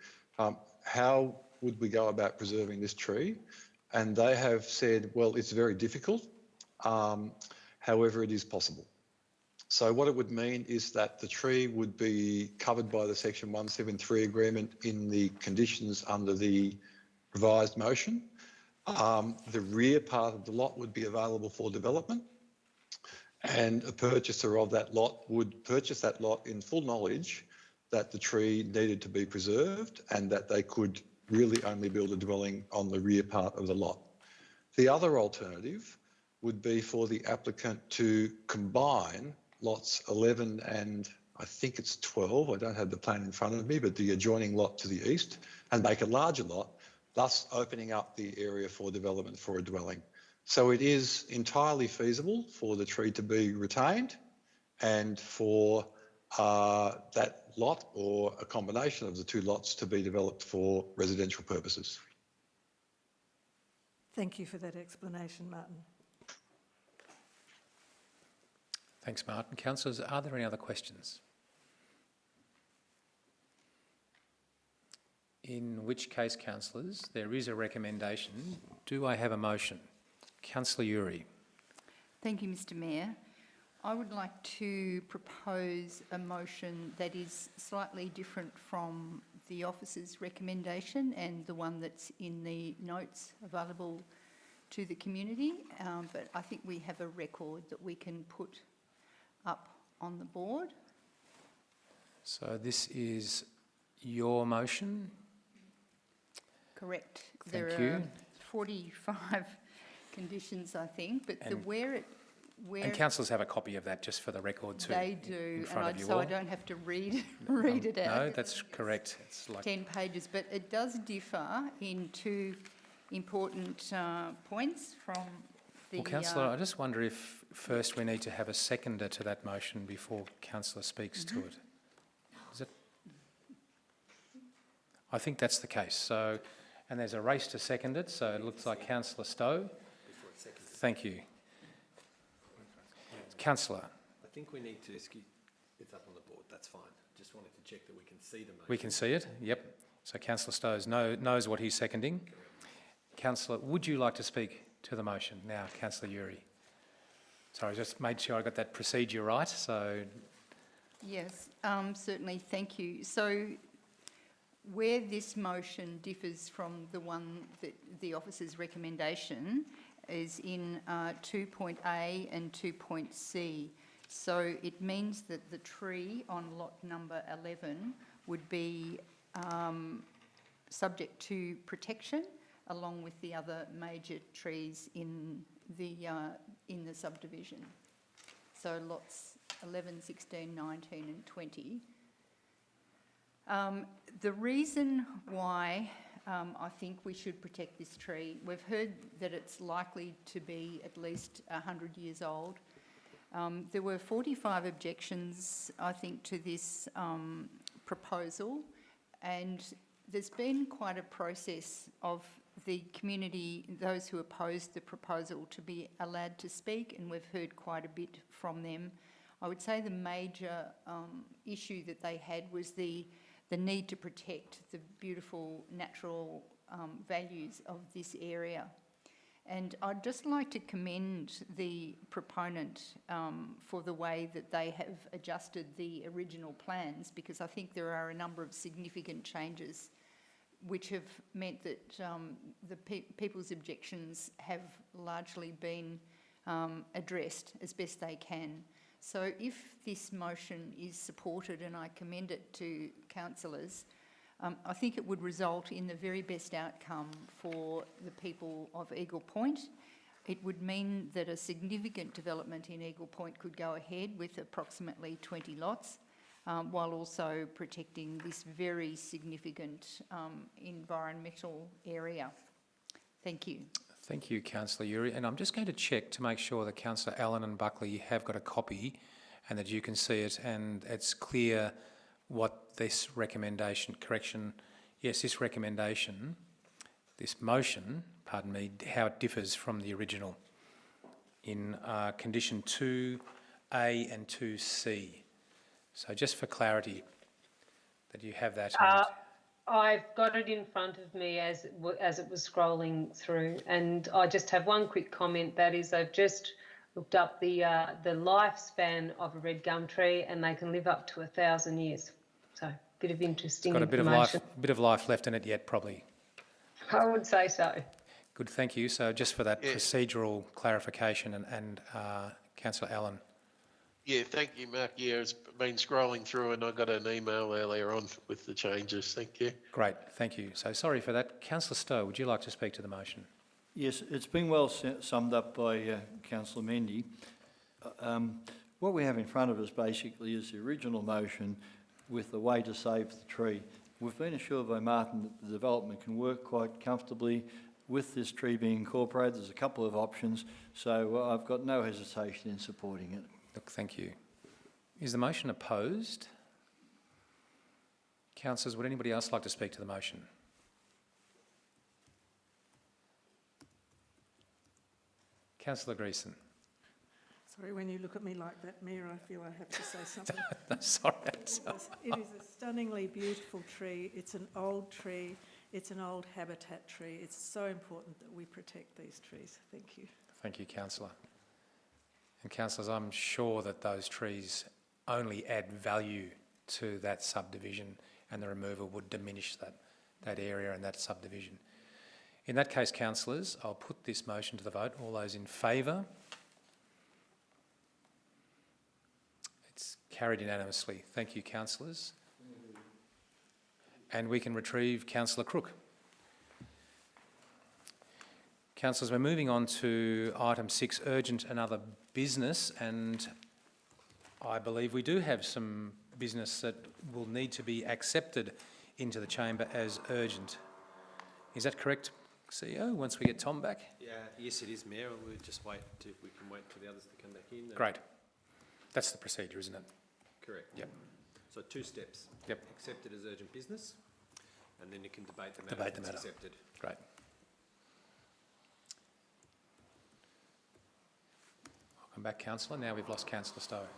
S17: how would we go about preserving this tree? And they have said, well, it's very difficult, however, it is possible. So what it would mean is that the tree would be covered by the Section 173 agreement in the conditions under the revised motion. The rear part of the lot would be available for development, and a purchaser of that lot would purchase that lot in full knowledge that the tree needed to be preserved and that they could really only build a dwelling on the rear part of the lot. The other alternative would be for the applicant to combine lots 11 and I think it's 12, I don't have the plan in front of me, but the adjoining lot to the east, and make a larger lot, thus opening up the area for development for a dwelling. So it is entirely feasible for the tree to be retained and for that lot or a combination of the two lots to be developed for residential purposes.
S6: Thank you for that explanation, Martin.
S1: Thanks, Martin. Councillors, are there any other questions? In which case, councillors, there is a recommendation. Do I have a motion? Councillor Uri.
S9: Thank you, Mr Mayor. I would like to propose a motion that is slightly different from the officer's recommendation and the one that's in the notes available to the community, but I think we have a record that we can put up on the board.
S1: So this is your motion?
S9: Correct.
S1: Thank
S9: there
S1: you.
S9: are 45 conditions, I think, but
S1: And
S9: where
S1: And councillors have a copy of that just for the record too.
S9: they do,
S1: in front of you
S9: so
S1: all.
S9: I don't have to read it out.
S1: No, that's correct. It's like
S9: 10 pages, but it does differ in two important points from the...
S1: Well, councillor, I just wonder if first we need to have a seconder to that motion before councillor speaks to it. Is it? I think that's the case. So, and there's a race to second it, so it looks like councillor Stowe. Thank you. Councillor.
S4: I think we need to... It's up on the board, that's fine. Just wanted to check that we can see the motion.
S1: We can see it, yep. So councillor Stowe knows what he's seconding. Councillor, would you like to speak to the motion now, councillor Uri? Sorry, I just made sure I got that procedure right, so...
S9: Yes, certainly, thank you. So where this motion differs from the one that the officer's recommendation is in 2.A and 2.C. So it means that the tree on lot number 11 would be subject to protection along with the other major trees in the subdivision. So lots 11, 16, 19 and 20. The reason why I think we should protect this tree, we've heard that it's likely to be at least 100 years old. There were 45 objections, I think, to this proposal, and there's been quite a process of the community, those who opposed the proposal, to be allowed to speak, and we've heard quite a bit from them. I would say the major issue that they had was the need to protect the beautiful natural values of this area. And I'd just like to commend the proponent for the way that they have adjusted the original plans, because I think there are a number of significant changes which have meant that the people's objections have largely been addressed as best they can. So if this motion is supported, and I commend it to councillors, I think it would result in the very best outcome for the people of Eagle Point. It would mean that a significant development in Eagle Point could go ahead with approximately 20 lots, while also protecting this very significant environmental area. Thank you.
S1: Thank you, councillor Uri. And I'm just going to check to make sure that councillor Allen and Buckley have got a copy and that you can see it and it's clear what this recommendation, this motion, pardon me, how it differs from the original in condition 2A and 2C. So just for clarity, that you have that.
S3: I've got it in front of me as it was scrolling through, and I just have one quick comment. That is, I've just looked up the lifespan of a red gum tree, and they can live up to 1,000 years. So, a bit of interesting information.
S1: A bit of life left in it yet, probably.
S3: I would say so.
S1: Good, thank you. So, just for that procedural clarification, and councillor Allen.
S2: Yeah, thank you, Mark. Yeah, it's been scrolling through and I got an email earlier on with the changes. Thank you.
S1: Great, thank you. So sorry for that. Councillor Stowe, would you like to speak to the motion?
S8: Yes, it's been well summed up by Councillor Mendy. What we have in front of us basically is the original motion with the way to save the tree. We've been assured by Martin that the development can work quite comfortably with this tree being incorporated. There's a couple of options, so I've got no hesitation in supporting it.
S1: Look, thank you. Is the motion opposed? Councillors, would anybody else like to speak to the motion? Councillor Greason.
S6: Sorry, when you look at me like that, Mayor, I feel I have to say something.
S1: Sorry.
S6: It is a stunningly beautiful tree. It's an old tree. It's an old habitat tree. It's so important that we protect these trees. Thank you.
S1: Thank you, councillor. And councillors, I'm sure that those trees only add value to that subdivision, and the removal would diminish that area and that subdivision. In that case, councillors, I'll put this motion to the vote. All those in favour? It's carried unanimously. Thank you, councillors. And we can retrieve Councillor Crook. Councillors, we're moving on to item 6, urgent and other business, and I believe we do have some business that will need to be accepted into the chamber as urgent. Is that correct, CEO, once we get Tom back?
S4: Yeah, yes it is, Mayor. We'll just wait we can wait for the others to come back in.
S1: Great. That's the procedure, isn't it?
S4: Correct.
S1: Yep.
S4: So 2 steps.
S1: Yep.
S4: Accept it as urgent business, and then you can debate the matter.
S1: Debate the
S4: if it's
S1: matter.
S4: accepted.
S1: Great. Welcome back, Councillor. Now we've lost Councillor Stowe.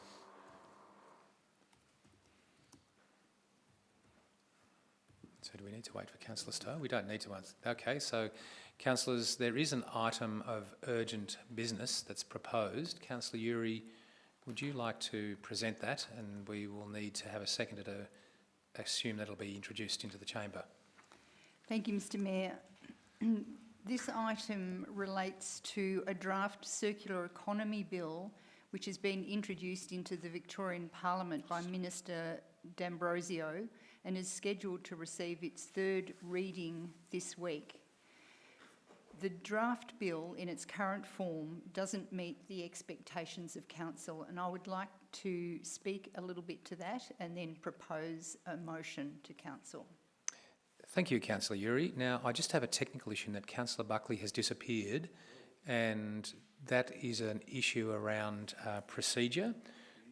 S1: So do we need to wait for Councillor Stowe? We don't need to answer. Okay, so councillors, there is an item of urgent business that's proposed. Councillor Uri, would you like to present that? And we will need to have a seconder to assume that it'll be introduced into the chamber.
S9: Thank you, Mr Mayor. This item relates to a draft circular economy bill which has been introduced into the Victorian Parliament by Minister D'Ambrosio and is scheduled to receive its 3rd reading this week. The draft bill in its current form doesn't meet the expectations of council, and I would like to speak a little bit to that and then propose a motion to council.
S1: Thank you, Councillor Uri. Now, I just have a technical issue in that Councillor Buckley has disappeared, and that is an issue around procedure.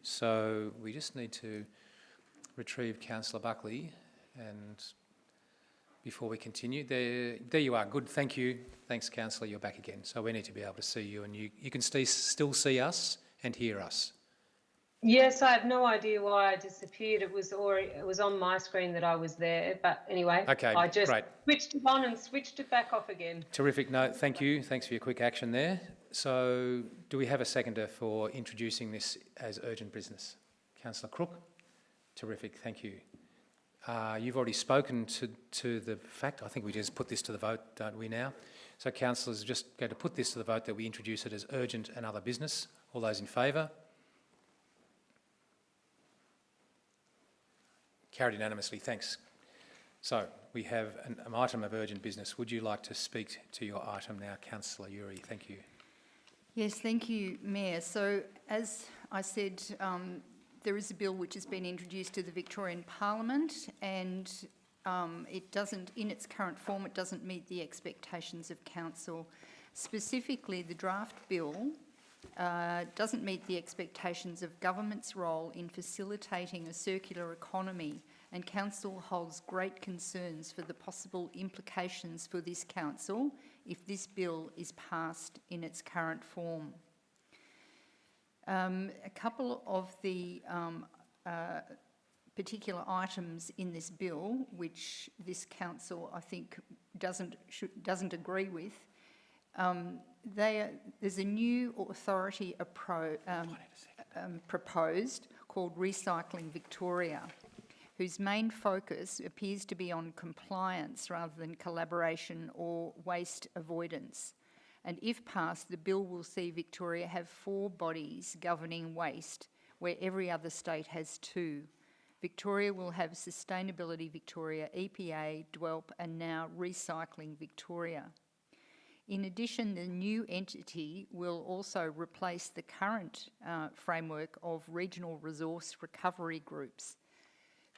S1: So we just need to retrieve Councillor Buckley, and before we continue, there you are. Good, thank you. Thanks, Councillor. You're back again. So we need to be able to see you, and you can still see us and hear us.
S3: Yes, I have no idea why I disappeared. It was on my screen that I was there, but anyway,
S1: Okay,
S3: I just
S1: great.
S3: switched it on and switched it back off again.
S1: Terrific. No, thank you. Thanks for your quick action there. So do we have a seconder for introducing this as urgent business? Councillor Crook? Terrific. Thank you. You've already spoken to the fact. I think we just put this to the vote, don't we now? So councillors are just going to put this to the vote that we introduce it as urgent and other business. All those in favour? Carried unanimously. Thanks. So we have an item of urgent business. Would you like to speak to your item now, Councillor Uri? Thank you.
S9: Yes, thank you, Mayor. So as I said, there is a bill which has been introduced to the Victorian Parliament, and it doesn't, in its current form, it doesn't meet the expectations of council. Specifically, the draft bill doesn't meet the expectations of government's role in facilitating a circular economy, and council holds great concerns for the possible implications for this council if this bill is passed in its current form. A couple of the particular items in this bill, which this council, I think, doesn't agree with, there's a new authority proposed called Recycling Victoria, whose main focus appears to be on compliance rather than collaboration or waste avoidance. And if passed, the bill will see Victoria have 4 bodies governing waste, where every other state has 2. Victoria will have Sustainability Victoria, EPA, DWELP, and now Recycling Victoria. In addition, the new entity will also replace the current framework of regional resource recovery groups.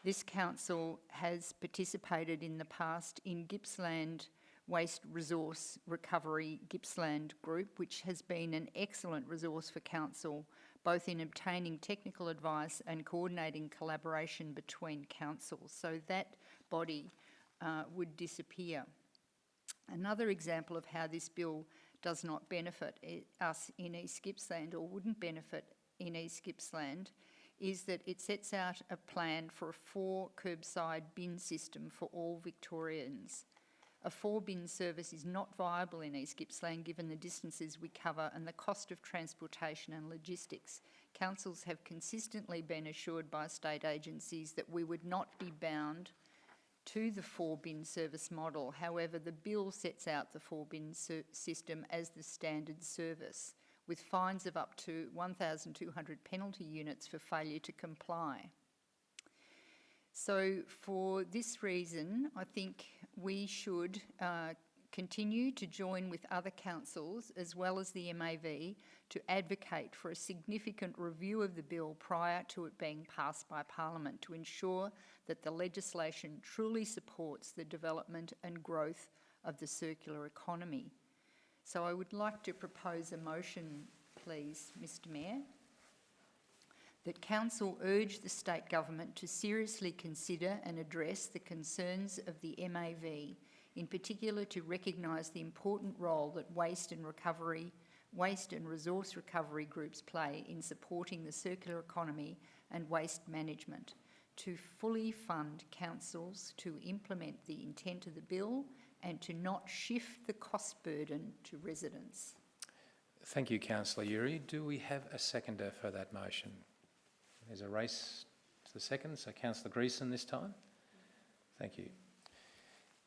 S9: This council has participated in the past in Gippsland Waste Resource Recovery Gippsland Group, which has been an excellent resource for council, both in obtaining technical advice and coordinating collaboration between councils. So that body would disappear. Another example of how this bill does not benefit us in East Gippsland, or wouldn't benefit in East Gippsland, is that it sets out a plan for a 4 curbside bin system for all Victorians. A 4-bin service is not viable in East Gippsland given the distances we cover and the cost of transportation and logistics. Councils have consistently been assured by state agencies that we would not be bound to the 4-bin service model. However, the bill sets out the 4-bin system as the standard service, with fines of up to 1,200 penalty units for failure to comply. So for this reason, I think we should continue to join with other councils as well as the MAV to advocate for a significant review of the bill prior to it being passed by Parliament to ensure that the legislation truly supports the development and growth of the circular economy. So I would like to propose a motion, please, Mr Mayor, that Council urge the State Government to seriously consider and address the concerns of the MAV, in particular to recognise the important role that waste and resource recovery groups play in supporting the circular economy and waste management, to fully fund councils to implement the intent of the bill and to not shift the cost burden to residents.
S1: Thank you, Councillor Uri. Do we have a seconder for that motion? There's a race to the second, so Councillor Greason this time. Thank you.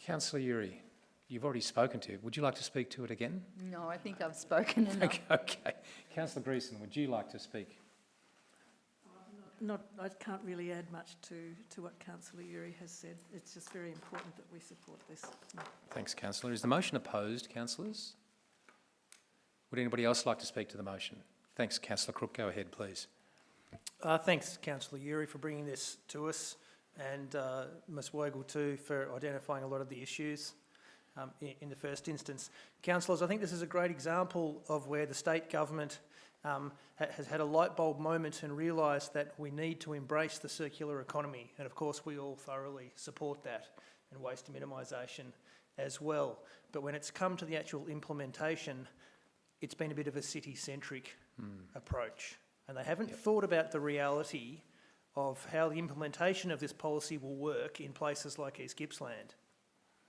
S1: Councillor Uri, you've already spoken to it. Would you like to speak to it again?
S9: No, I think I've spoken enough.
S1: Okay. Councillor Greason, would you like to speak?
S6: I can't really add much to what Councillor Uri has said. It's just very important that we support this.
S1: Thanks, Councillor. Is the motion opposed, councillors? Would anybody else like to speak to the motion? Thanks, Councillor Crook. Go ahead, please.
S7: Thanks, Councillor Uri, for bringing this to us, and Ms Wogel too for identifying a lot of the issues in the first instance. Councillors, I think this is a great example of where the state government has had a light bulb moment and realised that we need to embrace the circular economy, and of course we all thoroughly support that, and waste minimisation as well. But when it's come to the actual implementation, it's been a bit of a city-centric approach. And they haven't thought about the reality of how the implementation of this policy will work in places like East Gippsland.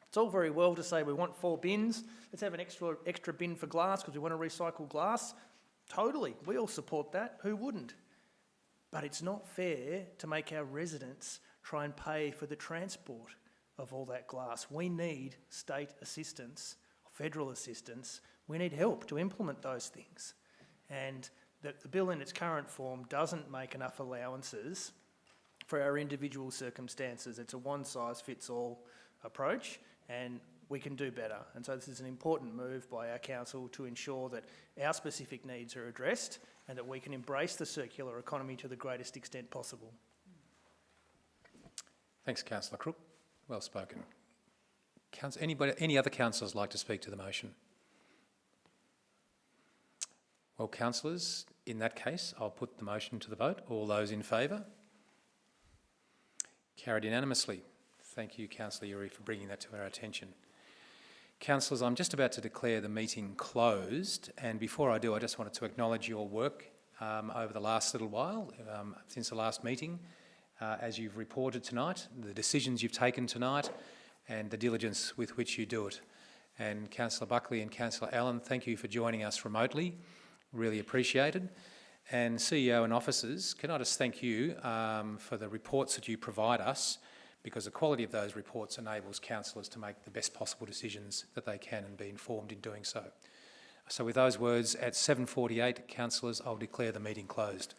S7: It's all very well to say we want 4 bins, let's have an extra bin for glass because we want to recycle glass. Totally, we all support that, who wouldn't? But it's not fair to make our residents try and pay for the transport of all that glass. We need state assistance, federal assistance, we need help to implement those things. And the bill in its current form doesn't make enough allowances for our individual circumstances. It's a one-size-fits-all approach, and we can do better. And so this is an important move by our council to ensure that our specific needs are addressed and that we can embrace the circular economy to the greatest extent possible.
S1: Thanks, Councillor Crook. Well spoken. Any other councillors like to speak to the motion? Well, councillors, in that case, I'll put the motion to the vote. All those in favour? Carried unanimously. Thank you, Councillor Uri, for bringing that to our attention. Councillors, I'm just about to declare the meeting closed, and before I do, I just wanted to acknowledge your work over the last little while, since the last meeting, as you've reported tonight, the decisions you've taken tonight, and the diligence with which you do it. And Councillor Buckley and Councillor Allen, thank you for joining us remotely. Really appreciated. And CEO and officers, can I just thank you for the reports that you provide us, because the quality of those reports enables councillors to make the best possible decisions that they can and be informed in doing so. So with those words, at 7:48, councillors, I'll declare the meeting closed.